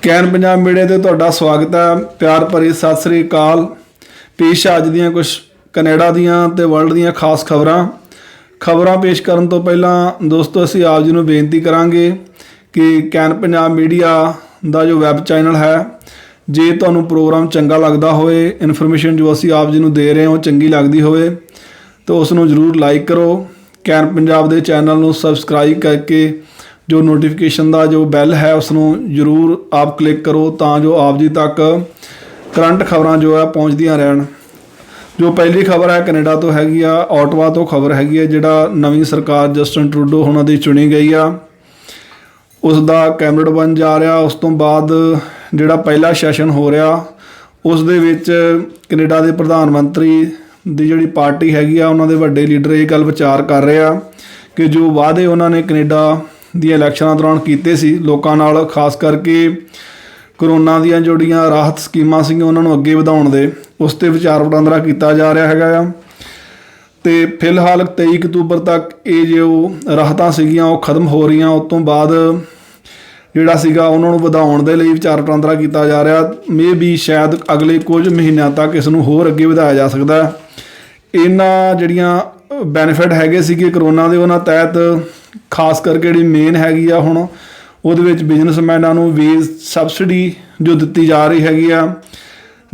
Can Punjab media ਤੇ ਤੁਹਾਡਾ ਸਵਾਗਤ ਹੈ। ਪਿਆਰ ਭਰੀ ਸਤਿ ਸ੍ਰੀ ਅਕਾਲ। ਪੇਸ਼ ਅੱਜ ਦੀਆਂ ਕੁਝ ਕੈਨੇਡਾ ਦੀਆਂ ਤੇ ਵਰਲਡ ਦੀਆਂ ਖਾਸ ਖਬਰਾਂ ਪੇਸ਼ ਕਰਨ ਤੋਂ ਪਹਿਲਾਂ ਦੋਸਤੋ ਅਸੀਂ ਆਪ ਜੀ ਨੂੰ ਬੇਨਤੀ ਕਰਾਂਗੇ ਕਿ ਕੈਨ ਪੰਜਾਬ ਮੀਡੀਆ ਦਾ ਜੋ ਵੈਬ ਚੈਨਲ ਹੈ, ਜੇ ਤੁਹਾਨੂੰ ਪ੍ਰੋਗਰਾਮ ਚੰਗਾ ਲੱਗਦਾ ਹੋਵੇ, ਇਨਫੋਰਮੇਸ਼ਨ ਜੋ ਅਸੀਂ ਆਪ ਜੀ ਨੂੰ ਦੇ ਰਹੇ ਹਾਂ ਉਹ ਚੰਗੀ ਲੱਗਦੀ ਹੋਵੇ ਤਾਂ ਉਸ ਨੂੰ ਜ਼ਰੂਰ ਲਾਈਕ ਕਰੋ। ਕੈਨ ਪੰਜਾਬ ਦੇ ਚੈਨਲ ਨੂੰ ਸਬਸਕ੍ਰਾਈਬ ਕਰਕੇ ਜੋ ਨੋਟੀਫਿਕੇਸ਼ਨ ਦਾ ਜੋ ਬੈਲ ਹੈ ਉਸ ਨੂੰ ਜ਼ਰੂਰ ਆਪ ਕਲਿੱਕ ਕਰੋ ਤਾਂ ਜੋ ਆਪ ਜੀ ਤੱਕ ਕਰੰਟ ਖਬਰਾਂ ਜੋ ਹੈ ਪਹੁੰਚਦੀਆਂ ਰਹਿਣ। ਜੋ ਪਹਿਲੀ ਖਬਰ ਹੈ ਕੈਨੇਡਾ ਤੋਂ ਹੈਗੀ ਆ, ਓਟਵਾ ਤੋਂ ਖਬਰ ਹੈਗੀ ਹੈ। ਜਿਹੜਾ ਨਵੀਂ ਸਰਕਾਰ ਜਸਟਨ ਟਰੂਡੋ ਉਹਨਾਂ ਦੀ ਚੁਣੀ ਗਈ ਆ, ਉਸ ਦਾ ਕੈਬਨਿਟ ਬਣ ਜਾ ਰਿਹਾ। ਉਸ ਤੋਂ ਬਾਅਦ ਜਿਹੜਾ ਪਹਿਲਾ ਸੈਸ਼ਨ ਹੋ ਰਿਹਾ ਉਸ ਦੇ ਵਿੱਚ ਕੈਨੇਡਾ ਦੇ ਪ੍ਰਧਾਨ ਮੰਤਰੀ ਦੀ ਜਿਹੜੀ ਪਾਰਟੀ ਹੈਗੀ ਆ, ਉਹਨਾਂ ਦੇ ਵੱਡੇ ਲੀਡਰ ਇਹ ਗੱਲ ਵਿਚਾਰ ਕਰ ਰਹੇ ਆ ਕਿ ਜੋ ਵਾਅਦੇ ਉਹਨਾਂ ਨੇ ਕੈਨੇਡਾ ਦੀਆਂ ਇਲੈਕਸ਼ਨਾਂ ਦੌਰਾਨ ਕੀਤੇ ਸੀ ਲੋਕਾਂ ਨਾਲ, ਖਾਸ ਕਰਕੇ ਕਰੋਨਾ ਦੀਆਂ ਜਿਹੜੀਆਂ ਰਾਹਤ ਸਕੀਮਾਂ ਸੀਗੀਆਂ ਉਹਨਾਂ ਨੂੰ ਅੱਗੇ ਵਧਾਉਣ ਦੇ, ਉਸ 'ਤੇ ਵਿਚਾਰ ਵਟਾਂਦਰਾ ਕੀਤਾ ਜਾ ਰਿਹਾ ਹੈਗਾ ਆ। ਅਤੇ ਫਿਲਹਾਲ 23 ਅਕਤੂਬਰ ਤੱਕ ਇਹ ਜੋ ਰਾਹਤਾਂ ਸੀਗੀਆਂ ਉਹ ਖਤਮ ਹੋ ਰਹੀਆਂ। ਉਸ ਤੋਂ ਬਾਅਦ ਜਿਹੜਾ ਸੀਗਾ ਉਹਨਾਂ ਨੂੰ ਵਧਾਉਣ ਦੇ ਲਈ ਵਿਚਾਰ ਵਟਾਂਦਰਾ ਕੀਤਾ ਜਾ ਰਿਹਾ। ਵੀ ਸ਼ਾਇਦ ਅਗਲੇ ਕੁਝ ਮਹੀਨਿਆਂ ਤੱਕ ਇਸ ਨੂੰ ਹੋਰ ਅੱਗੇ ਵਧਾਇਆ ਜਾ ਸਕਦਾ। ਇਹਨਾਂ ਜਿਹੜੀਆਂ ਬੈਨੀਫਿਟ ਹੈਗੇ ਸੀਗੇ ਕਰੋਨਾ ਦੇ, ਉਹਨਾਂ ਤਹਿਤ ਖਾਸ ਕਰਕੇ ਜਿਹੜੀ ਮੇਨ ਹੈਗੀ ਆ ਹੁਣ ਉਹਦੇ ਵਿੱਚ ਬਿਜ਼ਨਸਮੈਨਾਂ ਨੂੰ ਵੇਜ ਸਬਸਿਡੀ ਜੋ ਦਿੱਤੀ ਜਾ ਰਹੀ ਹੈਗੀ ਆ,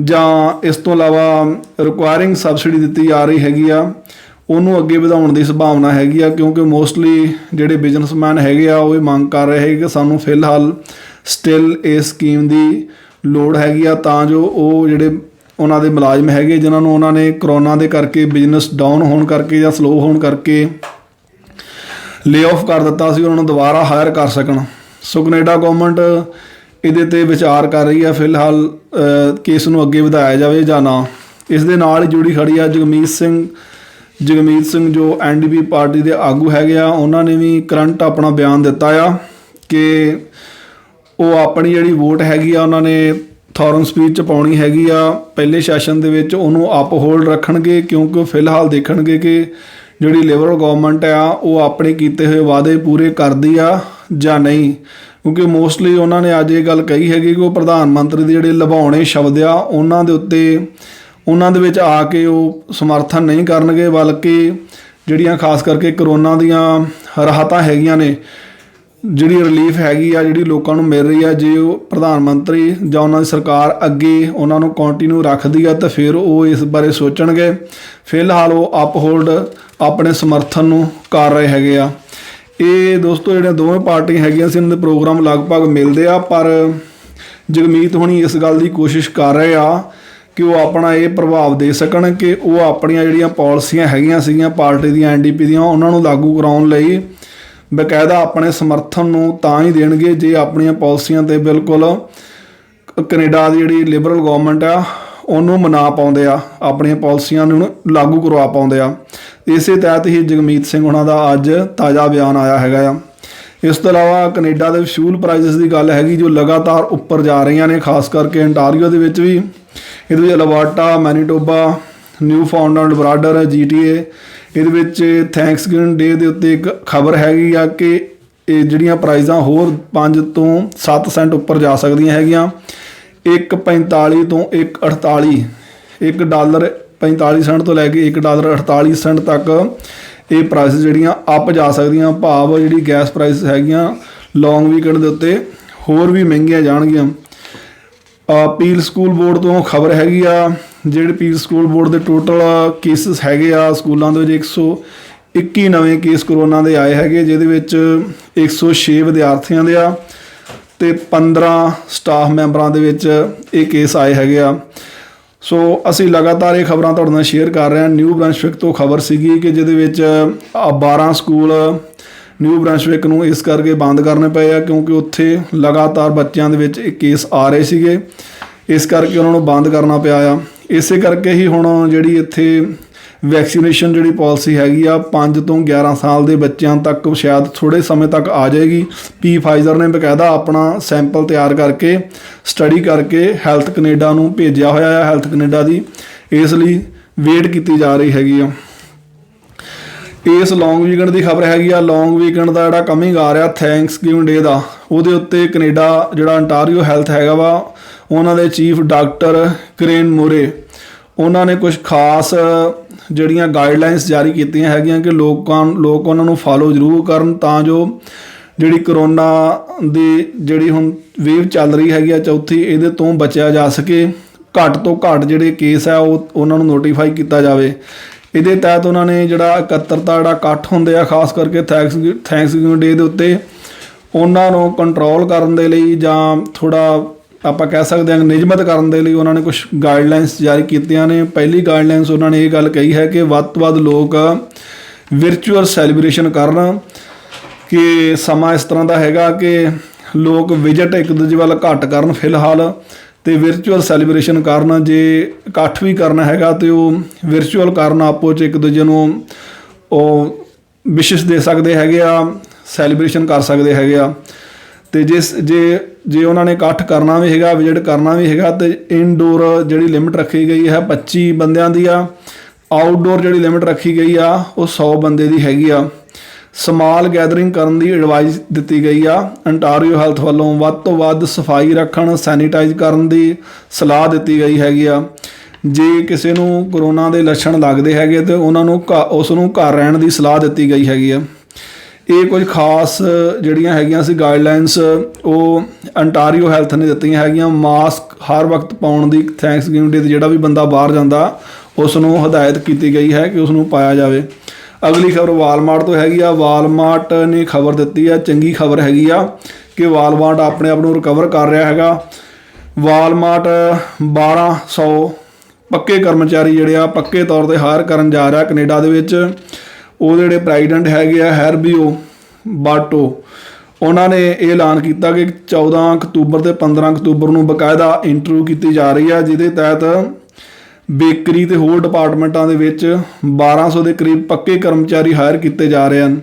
ਜਾਂ ਇਸ ਤੋਂ ਇਲਾਵਾ ਰਿਕੁਆਇਰਿੰਗ ਸਬਸਿਡੀ ਦਿੱਤੀ ਜਾ ਰਹੀ ਹੈਗੀ ਆ, ਉਹਨੂੰ ਅੱਗੇ ਵਧਾਉਣ ਦੀ ਸੰਭਾਵਨਾ ਹੈਗੀ ਆ। ਕਿਉਂਕਿ ਮੋਸਟਲੀ ਜਿਹੜੇ ਬਿਜ਼ਨਸਮੈਨ ਹੈਗੇ ਆ ਉਹ ਇਹ ਮੰਗ ਕਰ ਰਹੇ ਹੈਗੇ ਕਿ ਸਾਨੂੰ ਫਿਲਹਾਲ ਸਟਿਲ ਇਸ ਸਕੀਮ ਦੀ ਲੋੜ ਹੈਗੀ ਆ, ਤਾਂ ਜੋ ਉਹ ਜਿਹੜੇ ਉਹਨਾਂ ਦੇ ਮੁਲਾਜ਼ਮ ਹੈਗੇ ਜਿਨ੍ਹਾਂ ਨੂੰ ਉਹਨਾਂ ਨੇ ਕਰੋਨਾ ਦੇ ਕਰਕੇ ਬਿਜ਼ਨਸ ਡਾਊਨ ਹੋਣ ਕਰਕੇ ਜਾਂ ਸਲੋ ਹੋਣ ਕਰਕੇ ਲੇ ਆਫ ਕਰ ਦਿੱਤਾ ਸੀ, ਉਹਨਾਂ ਨੂੰ ਦੁਬਾਰਾ ਹਾਇਰ ਕਰ ਸਕਣ। ਸੋ ਕੈਨੇਡਾ ਗੌਰਮੈਂਟ ਇਹਦੇ 'ਤੇ ਵਿਚਾਰ ਕਰ ਰਹੀ ਹੈ ਫਿਲਹਾਲ ਕਿ ਇਸ ਨੂੰ ਅੱਗੇ ਵਧਾਇਆ ਜਾਵੇ ਜਾਂ ਨਾ। ਇਸ ਦੇ ਨਾਲ ਹੀ ਜੁੜੀ ਖੜੀ ਆ ਜਗਮੀਤ ਸਿੰਘ ਜੋ NDP ਪਾਰਟੀ ਦੇ ਆਗੂ ਹੈਗੇ ਆ, ਉਹਨਾਂ ਨੇ ਵੀ ਕਰੰਟ ਆਪਣਾ ਬਿਆਨ ਦਿੱਤਾ ਆ ਕਿ ਉਹ ਆਪਣੀ ਜਿਹੜੀ ਵੋਟ ਹੈਗੀ ਆ ਉਹਨਾਂ ਨੇ ਥੋਰਨ ਸਪੀਚ 'ਚ ਪਾਉਣੀ ਹੈਗੀ ਆ ਪਹਿਲੇ ਸੈਸ਼ਨ ਦੇ ਵਿੱਚ, ਉਹਨੂੰ ਅਪ ਹੋਲਡ ਰੱਖਣਗੇ ਕਿਉਂਕਿ ਫਿਲਹਾਲ ਦੇਖਣਗੇ ਕਿ ਜਿਹੜੀ ਲਿਬਰਲ ਗੌਰਮੈਂਟ ਆ ਉਹ ਆਪਣੇ ਕੀਤੇ ਹੋਏ ਵਾਅਦੇ ਪੂਰੇ ਕਰਦੀ ਆ ਜਾਂ ਨਹੀਂ। ਕਿਉਂਕਿ ਮੋਸਟਲੀ ਉਹਨਾਂ ਨੇ ਅੱਜ ਇਹ ਗੱਲ ਕਹੀ ਹੈਗੀ ਕਿ ਉਹ ਪ੍ਰਧਾਨ ਮੰਤਰੀ ਦੇ ਜਿਹੜੇ ਲੁਭਾਉਣੇ ਸ਼ਬਦ ਆ ਉਹਨਾਂ ਦੇ ਉੱਤੇ ਉਹਨਾਂ ਦੇ ਵਿੱਚ ਆ ਕੇ ਉਹ ਸਮਰਥਨ ਨਹੀਂ ਕਰਨਗੇ, ਬਲਕਿ ਜਿਹੜੀਆਂ ਖਾਸ ਕਰਕੇ ਕਰੋਨਾ ਦੀਆਂ ਰਾਹਤਾਂ ਹੈਗੀਆਂ ਨੇ, ਜਿਹੜੀ ਰਿਲੀਫ ਹੈਗੀ ਆ ਜਿਹੜੀ ਲੋਕਾਂ ਨੂੰ ਮਿਲ ਰਹੀ ਆ, ਜੇ ਉਹ ਪ੍ਰਧਾਨ ਮੰਤਰੀ ਜਾਂ ਉਹਨਾਂ ਦੀ ਸਰਕਾਰ ਅੱਗੇ ਉਹਨਾਂ ਨੂੰ ਕੰਟੀਨਿਊ ਰੱਖਦੀ ਆ ਤਾਂ ਫਿਰ ਉਹ ਇਸ ਬਾਰੇ ਸੋਚਣਗੇ। ਫਿਲਹਾਲ ਉਹ ਅਪ ਹੋਲਡ ਆਪਣੇ ਸਮਰਥਨ ਨੂੰ ਕਰ ਰਹੇ ਹੈਗੇ ਆ। ਇਹ ਦੋਸਤੋ ਜਿਹੜੀਆਂ ਦੋਵੇਂ ਪਾਰਟੀਆਂ ਹੈਗੀਆਂ ਸੀ ਇਹਨਾਂ ਦੇ ਪ੍ਰੋਗਰਾਮ ਲਗਭਗ ਮਿਲਦੇ ਆ, ਪਰ ਜਗਮੀਤ ਹੁਣੀ ਇਸ ਗੱਲ ਦੀ ਕੋਸ਼ਿਸ਼ ਕਰ ਰਹੇ ਆ ਕਿ ਉਹ ਆਪਣਾ ਇਹ ਪ੍ਰਭਾਵ ਦੇ ਸਕਣ ਕਿ ਉਹ ਆਪਣੀਆਂ ਜਿਹੜੀਆਂ ਪਾਲਿਸੀਆਂ ਹੈਗੀਆਂ ਸੀਗੀਆਂ ਪਾਰਟੀ ਦੀਆਂ NDP ਦੀਆਂ ਉਹਨਾਂ ਨੂੰ ਲਾਗੂ ਕਰਾਉਣ ਲਈ ਬਕਾਇਦਾ ਆਪਣੇ ਸਮਰਥਨ ਨੂੰ ਤਾਂ ਹੀ ਦੇਣਗੇ ਜੇ ਆਪਣੀਆਂ ਪਾਲਿਸੀਆਂ 'ਤੇ ਬਿਲਕੁਲ ਕੈਨੇਡਾ ਦੀ ਜਿਹੜੀ ਲਿਬਰਲ ਗੌਰਮੈਂਟ ਆ ਉਹਨੂੰ ਮਨਾ ਪਾਉਂਦੇ ਆ, ਆਪਣੀਆਂ ਪਾਲਿਸੀਆਂ ਨੂੰ ਲਾਗੂ ਕਰਵਾ ਪਾਉਂਦੇ ਆ। ਇਸੇ ਤਹਿਤ ਹੀ ਜਗਮੀਤ ਸਿੰਘ ਉਹਨਾਂ ਦਾ ਅੱਜ ਤਾਜ਼ਾ ਬਿਆਨ ਆਇਆ ਹੈਗਾ ਆ। ਇਸ ਤੋਂ ਇਲਾਵਾ ਕੈਨੇਡਾ ਦੇ ਫਿਊਲ ਪ੍ਰਾਈਸਿਸ ਦੀ ਗੱਲ ਹੈਗੀ ਜੋ ਲਗਾਤਾਰ ਉੱਪਰ ਜਾ ਰਹੀਆਂ ਨੇ, ਖਾਸ ਕਰਕੇ ਅੰਟਾਰੀਓ ਦੇ ਵਿੱਚ ਵੀ, ਇਹਦੇ ਵਿੱਚ ਅਲਬਰਟਾ, ਮੈਨੀਟੋਬਾ, ਨਿਊ ਫਾਊਂਡਲੈਂਡ, ਬਰਾਡਰ, GTA। ਇਹਦੇ ਵਿੱਚ ਥੈਂਕਸਗਿਵਿੰਗ ਡੇ ਦੇ ਉੱਤੇ ਇੱਕ ਖਬਰ ਹੈਗੀ ਆ ਕਿ ਇਹ ਜਿਹੜੀਆਂ ਪ੍ਰਾਈਜ਼ਾਂ ਹੋਰ 5 ਤੋਂ 7 ਸੈਂਟ ਉੱਪਰ ਜਾ ਸਕਦੀਆਂ ਹੈਗੀਆਂ। 1.45 ਤੋਂ 1.48, $1.45 ਤੋਂ ਲੈ ਕੇ $1.48 ਤੱਕ ਇਹ ਪ੍ਰਾਈਸਿਸ ਜਿਹੜੀਆਂ ਅੱਪ ਜਾ ਸਕਦੀਆਂ। ਭਾਵ ਜਿਹੜੀ ਗੈਸ ਪ੍ਰਾਈਸਿਸ ਹੈਗੀਆਂ ਲੌਂਗ ਵੀਕਐਂਡ ਦੇ ਉੱਤੇ ਹੋਰ ਵੀ ਮਹਿੰਗੀਆਂ ਜਾਣਗੀਆਂ। ਪੀਲ ਸਕੂਲ ਬੋਰਡ ਤੋਂ ਖਬਰ ਹੈਗੀ ਆ, ਜਿਹੜੇ ਪੀਲ ਸਕੂਲ ਬੋਰਡ ਦੇ ਟੋਟਲ ਕੇਸਿਸ ਹੈਗੇ ਆ ਸਕੂਲਾਂ ਦੇ ਵਿੱਚ 121 ਨਵੇਂ ਕੇਸ ਕਰੋਨਾ ਦੇ ਆਏ ਹੈਗੇ, ਜਿਹਦੇ ਵਿੱਚ 106 ਵਿਦਿਆਰਥੀਆਂ ਦੇ ਆ ਅਤੇ 15 ਸਟਾਫ ਮੈਂਬਰਾਂ ਦੇ ਵਿੱਚ ਇਹ ਕੇਸ ਆਏ ਹੈਗੇ ਆ। ਸੋ ਅਸੀਂ ਲਗਾਤਾਰ ਇਹ ਖਬਰਾਂ ਤੁਹਾਡੇ ਨਾਲ ਸ਼ੇਅਰ ਕਰ ਰਹੇ ਹਾਂ। ਨਿਊ ਬ੍ਰੰਸ਼ਵਿਕ ਤੋਂ ਖਬਰ ਸੀਗੀ ਕਿ ਜਿਹਦੇ ਵਿੱਚ 12 ਸਕੂਲ ਨਿਊ ਬ੍ਰੰਸ਼ਵਿਕ ਨੂੰ ਇਸ ਕਰਕੇ ਬੰਦ ਕਰਨੇ ਪਏ ਆ ਕਿਉਂਕਿ ਉੱਥੇ ਲਗਾਤਾਰ ਬੱਚਿਆਂ ਦੇ ਵਿੱਚ ਇਹ ਕੇਸ ਆ ਰਹੇ ਸੀਗੇ, ਇਸ ਕਰਕੇ ਉਹਨਾਂ ਨੂੰ ਬੰਦ ਕਰਨਾ ਪਿਆ ਆ। ਇਸੇ ਕਰਕੇ ਹੀ ਹੁਣ ਜਿਹੜੀ ਇੱਥੇ ਵੈਕਸੀਨੇਸ਼ਨ ਜਿਹੜੀ ਪਾਲਿਸੀ ਹੈਗੀ ਆ 5 ਤੋਂ 11 ਸਾਲ ਦੇ ਬੱਚਿਆਂ ਤੱਕ ਸ਼ਾਇਦ ਥੋੜ੍ਹੇ ਸਮੇਂ ਤੱਕ ਆ ਜਾਏਗੀ। ਫਾਈਜ਼ਰ ਨੇ ਬਕਾਇਦਾ ਆਪਣਾ ਸੈਂਪਲ ਤਿਆਰ ਕਰਕੇ ਸਟੱਡੀ ਕਰਕੇ ਹੈਲਥ ਕੈਨੇਡਾ ਨੂੰ ਭੇਜਿਆ ਹੋਇਆ ਹੈ। ਹੈਲਥ ਕੈਨੇਡਾ ਦੀ ਇਸ ਲਈ ਵੇਟ ਕੀਤੀ ਜਾ ਰਹੀ ਹੈਗੀ ਆ। ਇਸ ਲੌਂਗ ਵੀਕਐਂਡ ਦੀ ਖਬਰ ਹੈਗੀ ਆ। ਲੌਂਗ ਵੀਕਐਂਡ ਦਾ ਜਿਹੜਾ ਕਮਿੰਗ ਆ ਰਿਹਾ ਥੈਂਕਸਗਿਵਿੰਗ ਡੇ ਦਾ, ਉਹਦੇ ਉੱਤੇ ਕੈਨੇਡਾ ਜਿਹੜਾ ਅੰਟਾਰੀਓ ਹੈਲਥ ਹੈਗਾ ਵਾ, ਉਹਨਾਂ ਦੇ ਚੀਫ ਡਾਕਟਰ ਕਰੇਨ ਮੋਰੇ, ਉਹਨਾਂ ਨੇ ਕੁਝ ਖਾਸ ਜਿਹੜੀਆਂ ਗਾਈਡਲਾਈਨਸ ਜਾਰੀ ਕੀਤੀਆਂ ਹੈਗੀਆਂ ਕਿ ਲੋਕ ਉਹਨਾਂ ਨੂੰ ਫਾਲੋ ਜ਼ਰੂਰ ਕਰਨ, ਤਾਂ ਜੋ ਜਿਹੜੀ ਕਰੋਨਾ ਦੀ ਜਿਹੜੀ ਹੁਣ ਵੇਵ ਚੱਲ ਰਹੀ ਹੈਗੀ ਆ ਚੌਥੀ, ਇਹਦੇ ਤੋਂ ਬਚਿਆ ਜਾ ਸਕੇ। ਘੱਟ ਤੋਂ ਘੱਟ ਜਿਹੜੇ ਕੇਸ ਆ ਉਹ ਉਹਨਾਂ ਨੂੰ ਨੋਟੀਫਾਈ ਕੀਤਾ ਜਾਵੇ। ਇਹਦੇ ਤਹਿਤ ਉਹਨਾਂ ਨੇ ਜਿਹੜਾ ਇਕੱਤਰਤਾ ਜਿਹੜਾ ਇਕੱਠ ਹੁੰਦੇ ਆ ਖਾਸ ਕਰਕੇ ਥੈਂਕਸਗਿਵਿੰਗ ਡੇ ਦੇ ਉੱਤੇ, ਉਹਨਾਂ ਨੂੰ ਕੰਟਰੋਲ ਕਰਨ ਦੇ ਲਈ ਜਾਂ ਥੋੜ੍ਹਾ ਆਪਾਂ ਕਹਿ ਸਕਦੇ ਹਾਂ ਨਿਯਮਿਤ ਕਰਨ ਦੇ ਲਈ ਉਹਨਾਂ ਨੇ ਕੁਝ ਗਾਈਡਲਾਈਨਸ ਜਾਰੀ ਕੀਤੀਆਂ ਨੇ। ਪਹਿਲੀ ਗਾਈਡਲਾਈਨਸ ਉਹਨਾਂ ਨੇ ਇਹ ਗੱਲ ਕਹੀ ਹੈ ਕਿ ਵੱਧ ਤੋਂ ਵੱਧ ਲੋਕ ਵਿਰਚੁਅਲ ਸੈਲੀਬ੍ਰੇਸ਼ਨ ਕਰਨ, ਕਿ ਸਮਾਂ ਇਸ ਤਰ੍ਹਾਂ ਦਾ ਹੈਗਾ ਕਿ ਲੋਕ ਵਿਜ਼ਿਟ ਇੱਕ ਦੂਜੇ ਵੱਲ ਘੱਟ ਕਰਨ ਫਿਲਹਾਲ, ਅਤੇ ਵਿਰਚੁਅਲ ਸੈਲੀਬ੍ਰੇਸ਼ਨ ਕਰਨ। ਜੇ ਇਕੱਠ ਵੀ ਕਰਨਾ ਹੈਗਾ ਤਾਂ ਉਹ ਵਿਰਚੁਅਲ ਕਰਨ, ਆਪੋ 'ਚ ਇੱਕ ਦੂਜੇ ਨੂੰ ਉਹ ਵਿਸ਼ੇਸ ਦੇ ਸਕਦੇ ਹੈਗੇ ਆ, ਸੈਲੀਬ੍ਰੇਸ਼ਨ ਕਰ ਸਕਦੇ ਹੈਗੇ ਆ। ਅਤੇ ਜੇ ਉਹਨਾਂ ਨੇ ਇਕੱਠ ਕਰਨਾ ਵੀ ਹੈਗਾ, ਵਿਜ਼ਿਟ ਕਰਨਾ ਵੀ ਹੈਗਾ, ਅਤੇ ਇਨਡੋਰ ਜਿਹੜੀ ਲਿਮਿਟ ਰੱਖੀ ਗਈ ਹੈ 25 ਬੰਦਿਆਂ ਦੀ ਆ। ਆਊਟਡੋਰ ਜਿਹੜੀ ਲਿਮਿਟ ਰੱਖੀ ਗਈ ਆ ਉਹ 100 ਬੰਦੇ ਦੀ ਹੈਗੀ ਆ। ਸਮਾਲ ਗੈਦਰਿੰਗ ਕਰਨ ਦੀ ਐਡਵਾਈਸ ਦਿੱਤੀ ਗਈ ਆ ਅੰਟਾਰੀਓ ਹੈਲਥ ਵੱਲੋਂ। ਵੱਧ ਤੋਂ ਵੱਧ ਸਫਾਈ ਰੱਖਣ, ਸੈਨੀਟਾਈਜ਼ ਕਰਨ ਦੀ ਸਲਾਹ ਦਿੱਤੀ ਗਈ ਹੈਗੀ ਆ। ਜੇ ਕਿਸੇ ਨੂੰ ਕਰੋਨਾ ਦੇ ਲੱਛਣ ਲੱਗਦੇ ਹੈਗੇ ਤਾਂ ਉਹਨਾਂ ਨੂੰ ਉਸ ਨੂੰ ਘਰ ਰਹਿਣ ਦੀ ਸਲਾਹ ਦਿੱਤੀ ਗਈ ਹੈਗੀ ਆ। ਇਹ ਕੁਝ ਖਾਸ ਜਿਹੜੀਆਂ ਹੈਗੀਆਂ ਸੀ ਗਾਈਡਲਾਈਨਸ ਉਹ ਅੰਟਾਰੀਓ ਹੈਲਥ ਨੇ ਦਿੱਤੀਆਂ ਹੈਗੀਆਂ। ਮਾਸਕ ਹਰ ਵਕਤ ਪਾਉਣ ਦੀ ਥੈਂਕਸਗਿਵਿੰਗ ਡੇ 'ਤੇ ਜਿਹੜਾ ਵੀ ਬੰਦਾ ਬਾਹਰ ਜਾਂਦਾ ਉਸ ਨੂੰ ਹਦਾਇਤ ਕੀਤੀ ਗਈ ਹੈ ਕਿ ਉਸ ਨੂੰ ਪਾਇਆ ਜਾਵੇ। ਅਗਲੀ ਖਬਰ ਵਾਲਮਾਰਟ ਤੋਂ ਹੈਗੀ ਆ। ਵਾਲਮਾਰਟ ਨੇ ਖਬਰ ਦਿੱਤੀ ਆ, ਚੰਗੀ ਖਬਰ ਹੈਗੀ ਆ ਕਿ ਵਾਲਮਾਰਟ ਆਪਣੇ ਆਪ ਨੂੰ ਰਿਕਵਰ ਕਰ ਰਿਹਾ ਹੈਗਾ। ਵਾਲਮਾਰਟ 1200 ਪੱਕੇ ਕਰਮਚਾਰੀ ਜਿਹੜੇ ਆ ਪੱਕੇ ਤੌਰ 'ਤੇ ਹਾਇਰ ਕਰਨ ਜਾ ਰਿਹਾ ਕੈਨੇਡਾ ਦੇ ਵਿੱਚ। ਉਹਦੇ ਜਿਹੜੇ ਪ੍ਰੈਜ਼ੀਡੈਂਟ ਹੈਗੇ ਆ ਹੈਰਬੀਓ ਬਾਟੋ, ਉਹਨਾਂ ਨੇ ਇਹ ਐਲਾਨ ਕੀਤਾ ਕਿ 14 ਅਕਤੂਬਰ ਅਤੇ 15 ਅਕਤੂਬਰ ਨੂੰ ਬਕਾਇਦਾ ਇੰਟਰਵਿਊ ਕੀਤੀ ਜਾ ਰਹੀ ਹੈ, ਜਿਹਦੇ ਤਹਿਤ ਬੇਕਰੀ ਅਤੇ ਹੋਰ ਡਿਪਾਰਟਮੈਂਟਾਂ ਦੇ ਵਿੱਚ 1200 ਦੇ ਕਰੀਬ ਪੱਕੇ ਕਰਮਚਾਰੀ ਹਾਇਰ ਕੀਤੇ ਜਾ ਰਹੇ ਹਨ।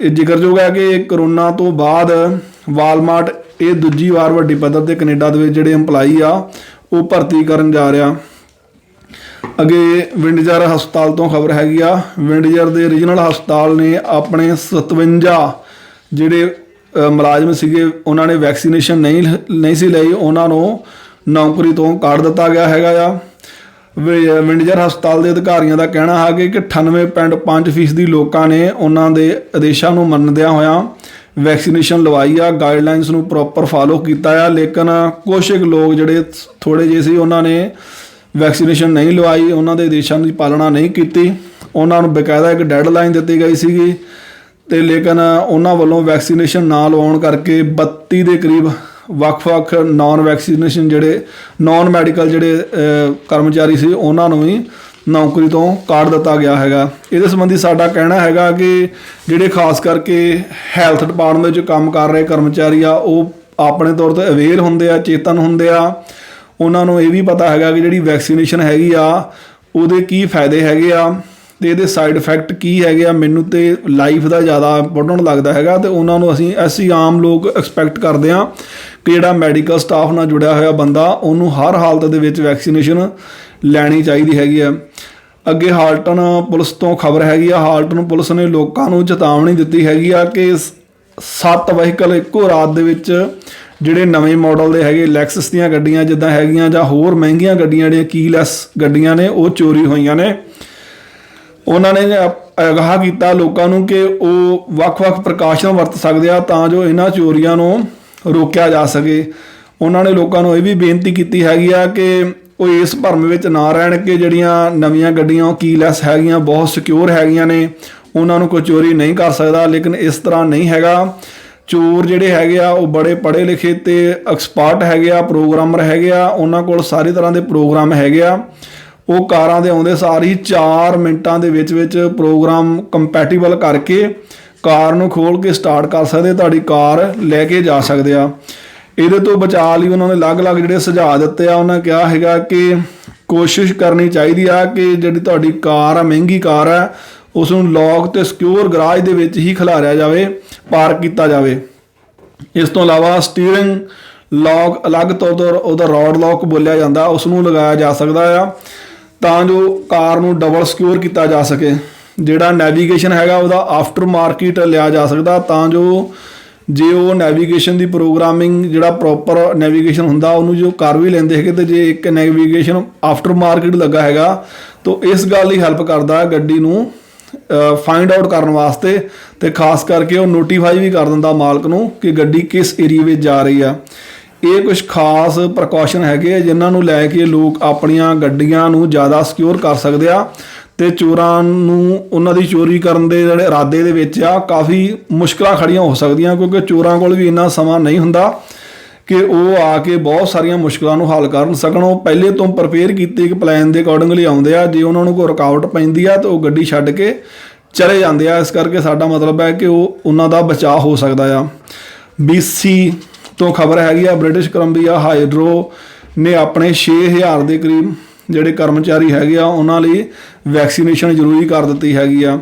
ਜ਼ਿਕਰਯੋਗ ਹੈ ਕਿ ਕਰੋਨਾ ਤੋਂ ਬਾਅਦ ਵਾਲਮਾਰਟ ਇਹ ਦੂਜੀ ਵਾਰ ਵੱਡੀ ਪੱਧਰ 'ਤੇ ਕੈਨੇਡਾ ਦੇ ਵਿੱਚ ਜਿਹੜੇ ਇੰਪਲਾਈ ਆ ਉਹ ਭਰਤੀ ਕਰਨ ਜਾ ਰਿਹਾ। ਅੱਗੇ ਵਿੰਡਜ਼ਰ ਹਸਪਤਾਲ ਤੋਂ ਖਬਰ ਹੈਗੀ ਆ। ਵਿੰਡਜ਼ਰ ਦੇ ਰੀਜਨਲ ਹਸਪਤਾਲ ਨੇ ਆਪਣੇ 57 ਜਿਹੜੇ ਮੁਲਾਜ਼ਮ ਸੀਗੇ ਉਹਨਾਂ ਨੇ ਵੈਕਸੀਨੇਸ਼ਨ ਨਹੀਂ ਸੀ ਲਈ, ਉਹਨਾਂ ਨੂੰ ਨੌਕਰੀ ਤੋਂ ਕੱਢ ਦਿੱਤਾ ਗਿਆ ਹੈਗਾ ਆ। ਵਿੰਡਜ਼ਰ ਹਸਪਤਾਲ ਦੇ ਅਧਿਕਾਰੀਆਂ ਦਾ ਕਹਿਣਾ ਹੈ ਕਿ 98.5% ਲੋਕਾਂ ਨੇ ਉਹਨਾਂ ਦੇ ਆਦੇਸ਼ਾਂ ਨੂੰ ਮੰਨਦਿਆਂ ਹੋਇਆਂ ਵੈਕਸੀਨੇਸ਼ਨ ਲਵਾਈ ਆ, ਗਾਈਡਲਾਈਨਸ ਨੂੰ ਪ੍ਰੋਪਰ ਫਾਲੋ ਕੀਤਾ ਆ। ਲੇਕਿਨ ਕੁਛ ਕੁ ਲੋਕ ਜਿਹੜੇ ਥੋੜ੍ਹੇ ਜਿਹੇ ਸੀ ਉਹਨਾਂ ਨੇ ਵੈਕਸੀਨੇਸ਼ਨ ਨਹੀਂ ਲਵਾਈ, ਉਹਨਾਂ ਦੇ ਆਦੇਸ਼ਾਂ ਦੀ ਪਾਲਣਾ ਨਹੀਂ ਕੀਤੀ। ਉਹਨਾਂ ਨੂੰ ਬਕਾਇਦਾ ਇੱਕ ਡੈਡਲਾਈਨ ਦਿੱਤੀ ਗਈ ਸੀਗੀ, ਅਤੇ ਲੇਕਿਨ ਉਹਨਾਂ ਵੱਲੋਂ ਵੈਕਸੀਨੇਸ਼ਨ ਨਾ ਲਵਾਉਣ ਕਰਕੇ 32 ਦੇ ਕਰੀਬ ਵੱਖ-ਵੱਖ ਨਾਨ ਮੈਡੀਕਲ ਜਿਹੜੇ ਕਰਮਚਾਰੀ ਸੀ ਉਹਨਾਂ ਨੂੰ ਵੀ ਨੌਕਰੀ ਤੋਂ ਕੱਢ ਦਿੱਤਾ ਗਿਆ ਹੈਗਾ। ਇਹਦੇ ਸੰਬੰਧੀ ਸਾਡਾ ਕਹਿਣਾ ਹੈਗਾ ਕਿ ਜਿਹੜੇ ਖਾਸ ਕਰਕੇ ਹੈਲਥ ਡਿਪਾਰਟਮੈਂਟ 'ਚ ਕੰਮ ਕਰ ਰਹੇ ਕਰਮਚਾਰੀ ਆ ਉਹ ਆਪਣੇ ਤੌਰ 'ਤੇ ਅਵੇਅਰ ਹੁੰਦੇ ਆ, ਚੇਤਨ ਹੁੰਦੇ ਆ। ਉਹਨਾਂ ਨੂੰ ਇਹ ਵੀ ਪਤਾ ਹੈਗਾ ਕਿ ਜਿਹੜੀ ਵੈਕਸੀਨੇਸ਼ਨ ਹੈਗੀ ਆ ਉਹਦੇ ਕੀ ਫਾਇਦੇ ਹੈਗੇ ਆ ਅਤੇ ਇਹਦੇ ਸਾਈਡ ਇਫੈਕਟ ਕੀ ਹੈਗੇ ਆ। ਮੈਨੂੰ ਤਾਂ ਲਾਈਫ ਦਾ ਜ਼ਿਆਦਾ ਇੰਪੋਰਟੈਂਟ ਲੱਗਦਾ ਹੈਗਾ, ਅਤੇ ਉਹਨਾਂ ਨੂੰ ਅਸੀਂ ਆਮ ਲੋਕ ਐਕਸਪੈਕਟ ਕਰਦੇ ਹਾਂ ਕਿ ਜਿਹੜਾ ਮੈਡੀਕਲ ਸਟਾਫ ਨਾਲ ਜੁੜਿਆ ਹੋਇਆ ਬੰਦਾ ਉਹਨੂੰ ਹਰ ਹਾਲਤ ਦੇ ਵਿੱਚ ਵੈਕਸੀਨੇਸ਼ਨ ਲੈਣੀ ਚਾਹੀਦੀ ਹੈਗੀ ਆ। ਅੱਗੇ ਹਾਲਟਨ ਪੁਲਿਸ ਤੋਂ ਖਬਰ ਹੈਗੀ ਆ। ਹਾਲਟਨ ਪੁਲਿਸ ਨੇ ਲੋਕਾਂ ਨੂੰ ਚੇਤਾਵਨੀ ਦਿੱਤੀ ਹੈਗੀ ਆ ਕਿ 7 ਵਹੀਕਲ ਇੱਕੋ ਰਾਤ ਦੇ ਵਿੱਚ ਜਿਹੜੇ ਨਵੇਂ ਮਾਡਲ ਦੇ ਹੈਗੇ ਲੈਕਸਸ ਦੀਆਂ ਗੱਡੀਆਂ ਜਿੱਦਾਂ ਹੈਗੀਆਂ ਜਾਂ ਹੋਰ ਮਹਿੰਗੀਆਂ ਗੱਡੀਆਂ ਜਿਹੜੀਆਂ ਕੀਲੈਸ ਗੱਡੀਆਂ ਨੇ ਉਹ ਚੋਰੀ ਹੋਈਆਂ ਨੇ। ਉਹਨਾਂ ਨੇ ਅਗਾਹ ਕੀਤਾ ਲੋਕਾਂ ਨੂੰ ਕਿ ਉਹ ਵੱਖ-ਵੱਖ ਪ੍ਰੀਕਾਸ਼ਨ ਵਰਤ ਸਕਦੇ ਆ ਤਾਂ ਜੋ ਇਹਨਾਂ ਚੋਰੀਆਂ ਨੂੰ ਰੋਕਿਆ ਜਾ ਸਕੇ। ਉਹਨਾਂ ਨੇ ਲੋਕਾਂ ਨੂੰ ਇਹ ਵੀ ਬੇਨਤੀ ਕੀਤੀ ਹੈਗੀ ਆ ਕਿ ਉਹ ਇਸ ਭਰਮ ਵਿੱਚ ਨਾ ਰਹਿਣ ਕਿ ਜਿਹੜੀਆਂ ਨਵੀਆਂ ਗੱਡੀਆਂ ਉਹ ਕੀਲੈਸ ਹੈਗੀਆਂ, ਬਹੁਤ ਸਿਕਿਉਰ ਹੈਗੀਆਂ ਨੇ, ਉਹਨਾਂ ਨੂੰ ਕੋਈ ਚੋਰੀ ਨਹੀਂ ਕਰ ਸਕਦਾ। ਲੇਕਿਨ ਇਸ ਤਰ੍ਹਾਂ ਨਹੀਂ ਹੈਗਾ। ਚੋਰ ਜਿਹੜੇ ਹੈਗੇ ਆ ਉਹ ਬੜੇ ਪੜ੍ਹੇ ਲਿਖੇ ਅਤੇ ਐਕਸਪਰਟ ਹੈਗੇ ਆ, ਪ੍ਰੋਗਰਾਮਰ ਹੈਗੇ ਆ, ਉਹਨਾਂ ਕੋਲ ਸਾਰੀ ਤਰ੍ਹਾਂ ਦੇ ਪ੍ਰੋਗਰਾਮ ਹੈਗੇ ਆ। ਉਹ ਕਾਰਾਂ ਦੇ ਆਉਂਦੇ ਸਾਰ ਹੀ 4 ਮਿੰਟਾਂ ਦੇ ਵਿੱਚ ਪ੍ਰੋਗਰਾਮ ਕੰਪੈਟੀਬਲ ਕਰਕੇ ਕਾਰ ਨੂੰ ਖੋਲ੍ਹ ਕੇ ਸਟਾਰਟ ਕਰ ਸਕਦੇ, ਤੁਹਾਡੀ ਕਾਰ ਲੈ ਕੇ ਜਾ ਸਕਦੇ ਆ। ਇਹਦੇ ਤੋਂ ਬਚਾਅ ਲਈ ਉਹਨਾਂ ਨੇ ਅਲੱਗ-ਅਲੱਗ ਜਿਹੜੇ ਸੁਝਾਅ ਦਿੱਤੇ ਆ। ਉਹਨਾਂ ਕਿਹਾ ਹੈਗਾ ਕਿ ਕੋਸ਼ਿਸ਼ ਕਰਨੀ ਚਾਹੀਦੀ ਆ ਕਿ ਜਿਹੜੀ ਤੁਹਾਡੀ ਕਾਰ ਆ, ਮਹਿੰਗੀ ਕਾਰ ਆ, ਉਸ ਨੂੰ ਲੌਕ ਅਤੇ ਸਿਕਿਉਰ ਗਰਾਜ ਦੇ ਵਿੱਚ ਹੀ ਖਿਲਾਰਿਆ ਜਾਵੇ, ਪਾਰਕ ਕੀਤਾ ਜਾਵੇ। ਇਸ ਤੋਂ ਇਲਾਵਾ ਸਟੀਅਰਿੰਗ ਲੌਕ ਅਲੱਗ ਤੋਂ ਉਹਦਾ ਰੋਡ ਲੌਕ ਬੋਲਿਆ ਜਾਂਦਾ, ਉਸ ਨੂੰ ਲਗਾਇਆ ਜਾ ਸਕਦਾ ਆ ਤਾਂ ਜੋ ਕਾਰ ਨੂੰ ਡਬਲ ਸਿਕਿਉਰ ਕੀਤਾ ਜਾ ਸਕੇ। ਜਿਹੜਾ ਨੈਵੀਗੇਸ਼ਨ ਹੈਗਾ ਉਹਦਾ ਆਫਟਰ ਮਾਰਕੀਟ ਲਿਆ ਜਾ ਸਕਦਾ ਤਾਂ ਜੋ ਜੇ ਉਹ ਨੈਵੀਗੇਸ਼ਨ ਦੀ ਪ੍ਰੋਗਰਾਮਿੰਗ ਜਿਹੜਾ ਪ੍ਰੋਪਰ ਨੈਵੀਗੇਸ਼ਨ ਹੁੰਦਾ ਉਹਨੂੰ ਜੋ ਕਰ ਵੀ ਲੈਂਦੇ ਹੈਗੇ, ਤੇ ਜੇ ਇੱਕ ਨੈਵੀਗੇਸ਼ਨ ਆਫਟਰ ਮਾਰਕੀਟ ਲੱਗਾ ਹੈਗਾ ਤਾਂ ਇਸ ਗੱਲ ਲਈ ਹੈਲਪ ਕਰਦਾ ਗੱਡੀ ਨੂੰ ਫਾਈਂਡ ਆਊਟ ਕਰਨ ਵਾਸਤੇ, ਤੇ ਖਾਸ ਕਰਕੇ ਉਹ ਨੋਟੀਫਾਈ ਵੀ ਕਰ ਦਿੰਦਾ ਮਾਲਕ ਨੂੰ ਕਿ ਗੱਡੀ ਕਿਸ ਏਰੀਏ ਵਿੱਚ ਜਾ ਰਹੀ ਆ। ਇਹ ਕੁਝ ਖਾਸ ਪ੍ਰੀਕਾਸ਼ਨ ਹੈਗੇ ਜਿਨ੍ਹਾਂ ਨੂੰ ਲੈ ਕੇ ਲੋਕ ਆਪਣੀਆਂ ਗੱਡੀਆਂ ਨੂੰ ਜ਼ਿਆਦਾ ਸਿਕਿਉਰ ਕਰ ਸਕਦੇ ਆ, ਤੇ ਚੋਰਾਂ ਨੂੰ ਉਹਨਾਂ ਦੀ ਚੋਰੀ ਕਰਨ ਦੇ ਜਿਹੜੇ ਇਰਾਦੇ ਦੇ ਵਿੱਚ ਆ ਕਾਫੀ ਮੁਸ਼ਕਲਾਂ ਖੜੀਆਂ ਹੋ ਸਕਦੀਆਂ, ਕਿਉਂਕਿ ਚੋਰਾਂ ਕੋਲ ਵੀ ਇੰਨਾ ਸਮਾਂ ਨਹੀਂ ਹੁੰਦਾ ਕਿ ਉਹ ਆ ਕੇ ਬਹੁਤ ਸਾਰੀਆਂ ਮੁਸ਼ਕਲਾਂ ਨੂੰ ਹੱਲ ਕਰਨ ਸਕਣ। ਉਹ ਪਹਿਲੇ ਤੋਂ ਪ੍ਰਪੇਅਰ ਕੀਤੇ ਇੱਕ ਪਲਾਨ ਦੇ ਅਕੋਰਡਿੰਗਲੀ ਆਉਂਦੇ ਆ। ਜੇ ਉਹਨਾਂ ਨੂੰ ਕੋਈ ਰੁਕਾਵਟ ਪੈਂਦੀ ਆ ਤਾਂ ਉਹ ਗੱਡੀ ਛੱਡ ਕੇ ਚਲੇ ਜਾਂਦੇ ਆ। ਇਸ ਕਰਕੇ ਸਾਡਾ ਮਤਲਬ ਹੈ ਕਿ ਉਹਨਾਂ ਦਾ ਬਚਾਅ ਹੋ ਸਕਦਾ ਆ। BC ਤੋਂ ਖਬਰ ਹੈਗੀ ਆ, ਬ੍ਰਿਟਿਸ਼ ਕੋਲੰਬੀਆ ਹਾਈਡਰੋ ਨੇ ਆਪਣੇ 6000 ਦੇ ਕਰੀਬ ਜਿਹੜੇ ਕਰਮਚਾਰੀ ਹੈਗੇ ਆ ਉਹਨਾਂ ਲਈ ਵੈਕਸੀਨੇਸ਼ਨ ਜ਼ਰੂਰੀ ਕਰ ਦਿੱਤੀ ਹੈਗੀ ਆ।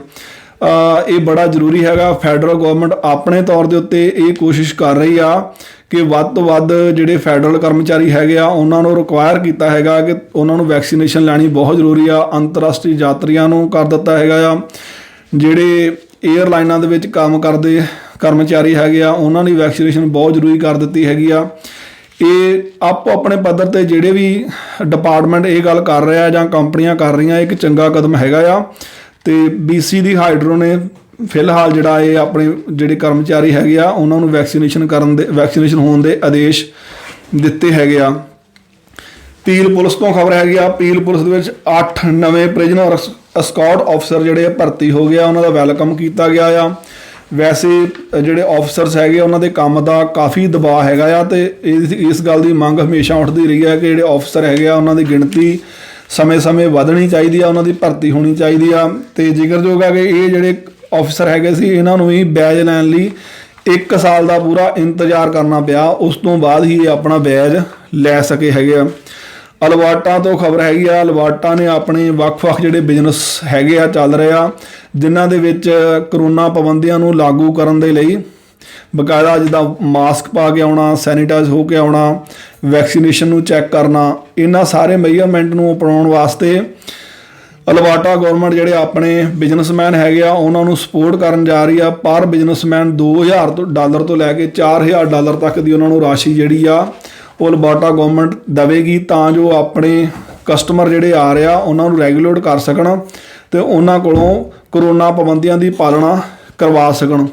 ਇਹ ਬੜਾ ਜ਼ਰੂਰੀ ਹੈਗਾ। ਫੈਡਰਲ ਗਵਰਨਮੈਂਟ ਆਪਣੇ ਤੌਰ ਦੇ ਉੱਤੇ ਇਹ ਕੋਸ਼ਿਸ਼ ਕਰ ਰਹੀ ਆ ਕਿ ਵੱਧ ਤੋਂ ਵੱਧ ਜਿਹੜੇ ਫੈਡਰਲ ਕਰਮਚਾਰੀ ਹੈਗੇ ਆ ਉਹਨਾਂ ਨੂੰ ਰਿਕੁਆਇਰ ਕੀਤਾ ਹੈਗਾ ਕਿ ਉਹਨਾਂ ਨੂੰ ਵੈਕਸੀਨੇਸ਼ਨ ਲੈਣੀ ਬਹੁਤ ਜ਼ਰੂਰੀ ਆ। ਅੰਤਰਰਾਸ਼ਟਰੀ ਯਾਤਰੀਆਂ ਨੂੰ ਕਰ ਦਿੱਤਾ ਹੈਗਾ ਆ। ਜਿਹੜੇ ਏਅਰਲਾਈਨਾਂ ਦੇ ਵਿੱਚ ਕੰਮ ਕਰਦੇ ਕਰਮਚਾਰੀ ਹੈਗੇ ਆ ਉਹਨਾਂ ਦੀ ਵੈਕਸੀਨੇਸ਼ਨ ਬਹੁਤ ਜ਼ਰੂਰੀ ਕਰ ਦਿੱਤੀ ਹੈਗੀ ਆ। ਇਹ ਆਪੋ ਆਪਣੇ ਪੱਧਰ 'ਤੇ ਜਿਹੜੇ ਵੀ ਡਿਪਾਰਟਮੈਂਟ ਇਹ ਗੱਲ ਕਰ ਰਿਹਾ ਜਾਂ ਕੰਪਨੀਆਂ ਕਰ ਰਹੀਆਂ, ਇੱਕ ਚੰਗਾ ਕਦਮ ਹੈਗਾ ਆ। ਤੇ BC ਦੀ ਹਾਈਡਰੋ ਨੇ ਫਿਲਹਾਲ ਜਿਹੜਾ ਇਹ ਆਪਣੇ ਜਿਹੜੇ ਕਰਮਚਾਰੀ ਹੈਗੇ ਆ ਉਹਨਾਂ ਨੂੰ ਵੈਕਸੀਨੇਸ਼ਨ ਹੋਣ ਦੇ ਆਦੇਸ਼ ਦਿੱਤੇ ਹੈਗੇ ਆ। ਪੀਲ ਪੁਲਿਸ ਤੋਂ ਖਬਰ ਹੈਗੀ ਆ, ਪੀਲ ਪੁਲਿਸ ਦੇ ਵਿੱਚ 8 ਨਵੇਂ ਪ੍ਰਿਜ਼ਨਰ ਐਸਕੌਰਟ ਆਫਸਰ ਜਿਹੜੇ ਭਰਤੀ ਹੋ ਗਿਆ, ਉਹਨਾਂ ਦਾ ਵੈਲਕਮ ਕੀਤਾ ਗਿਆ ਆ। ਵੈਸੇ ਜਿਹੜੇ ਆਫਸਰਸ ਹੈਗੇ ਉਹਨਾਂ ਦੇ ਕੰਮ ਦਾ ਕਾਫੀ ਦਬਾਅ ਹੈਗਾ ਆ, ਤੇ ਇਸ ਗੱਲ ਦੀ ਮੰਗ ਹਮੇਸ਼ਾ ਉੱਠਦੀ ਰਹੀ ਹੈ ਕਿ ਜਿਹੜੇ ਆਫਸਰ ਹੈਗੇ ਆ ਉਹਨਾਂ ਦੀ ਗਿਣਤੀ ਸਮੇਂ-ਸਮੇਂ ਵਧਣੀ ਚਾਹੀਦੀ ਆ, ਉਹਨਾਂ ਦੀ ਭਰਤੀ ਹੋਣੀ ਚਾਹੀਦੀ ਆ। ਤੇ ਜ਼ਿਕਰਯੋਗ ਹੈ ਕਿ ਇਹ ਜਿਹੜੇ ਆਫਿਸਰ ਹੈਗੇ ਸੀ ਇਹਨਾਂ ਨੂੰ ਵੀ ਬੈਜ ਲੈਣ ਲਈ 1 ਸਾਲ ਦਾ ਪੂਰਾ ਇੰਤਜ਼ਾਰ ਕਰਨਾ ਪਿਆ, ਉਸ ਤੋਂ ਬਾਅਦ ਹੀ ਇਹ ਆਪਣਾ ਬੈਜ ਲੈ ਸਕੇ ਹੈਗੇ ਆ। ਅਲਬਰਟਾ ਤੋਂ ਖਬਰ ਹੈਗੀ ਆ, ਅਲਬਰਟਾ ਨੇ ਆਪਣੇ ਵੱਖ-ਵੱਖ ਜਿਹੜੇ ਬਿਜ਼ਨਸ ਹੈਗੇ ਆ ਚੱਲ ਰਹੇ ਆ ਜਿਨ੍ਹਾਂ ਦੇ ਵਿੱਚ ਕਰੋਨਾ ਪਾਬੰਦੀਆਂ ਨੂੰ ਲਾਗੂ ਕਰਨ ਦੇ ਲਈ ਬਕਾਇਦਾ ਜਿੱਦਾਂ ਮਾਸਕ ਪਾ ਕੇ ਆਉਣਾ, ਸੈਨੀਟਾਈਜ਼ ਹੋ ਕੇ ਆਉਣਾ, ਵੈਕਸੀਨੇਸ਼ਨ ਨੂੰ ਚੈੱਕ ਕਰਨਾ, ਇਹਨਾਂ ਸਾਰੇ ਮੇਜਰਮੈਂਟ ਨੂੰ ਅਪਣਾਉਣ ਵਾਸਤੇ ਅਲਬਰਟਾ ਗਵਰਨਮੈਂਟ ਜਿਹੜੇ ਆਪਣੇ ਬਿਜ਼ਨਸਮੈਨ ਹੈਗੇ ਆ ਉਹਨਾਂ ਨੂੰ ਸਪੋਰਟ ਕਰਨ ਜਾ ਰਹੀ ਆ। ਪਰ ਬਿਜ਼ਨਸਮੈਨ $2000 ਤੋਂ ਲੈ ਕੇ $4000 ਤੱਕ ਦੀ ਉਹਨਾਂ ਨੂੰ ਰਾਸ਼ੀ ਜਿਹੜੀ ਆ ਉਹ ਅਲਬਰਟਾ ਗਵਰਨਮੈਂਟ ਦੇਵੇਗੀ, ਤਾਂ ਜੋ ਆਪਣੇ ਕਸਟਮਰ ਜਿਹੜੇ ਆ ਰਹੇ ਆ ਉਹਨਾਂ ਨੂੰ ਰੈਗੂਲੇਟ ਕਰ ਸਕਣ ਤੇ ਉਹਨਾਂ ਕੋਲੋਂ ਕਰੋਨਾ ਪਾਬੰਦੀਆਂ ਦੀ ਪਾਲਣਾ ਕਰਵਾ ਸਕਣ।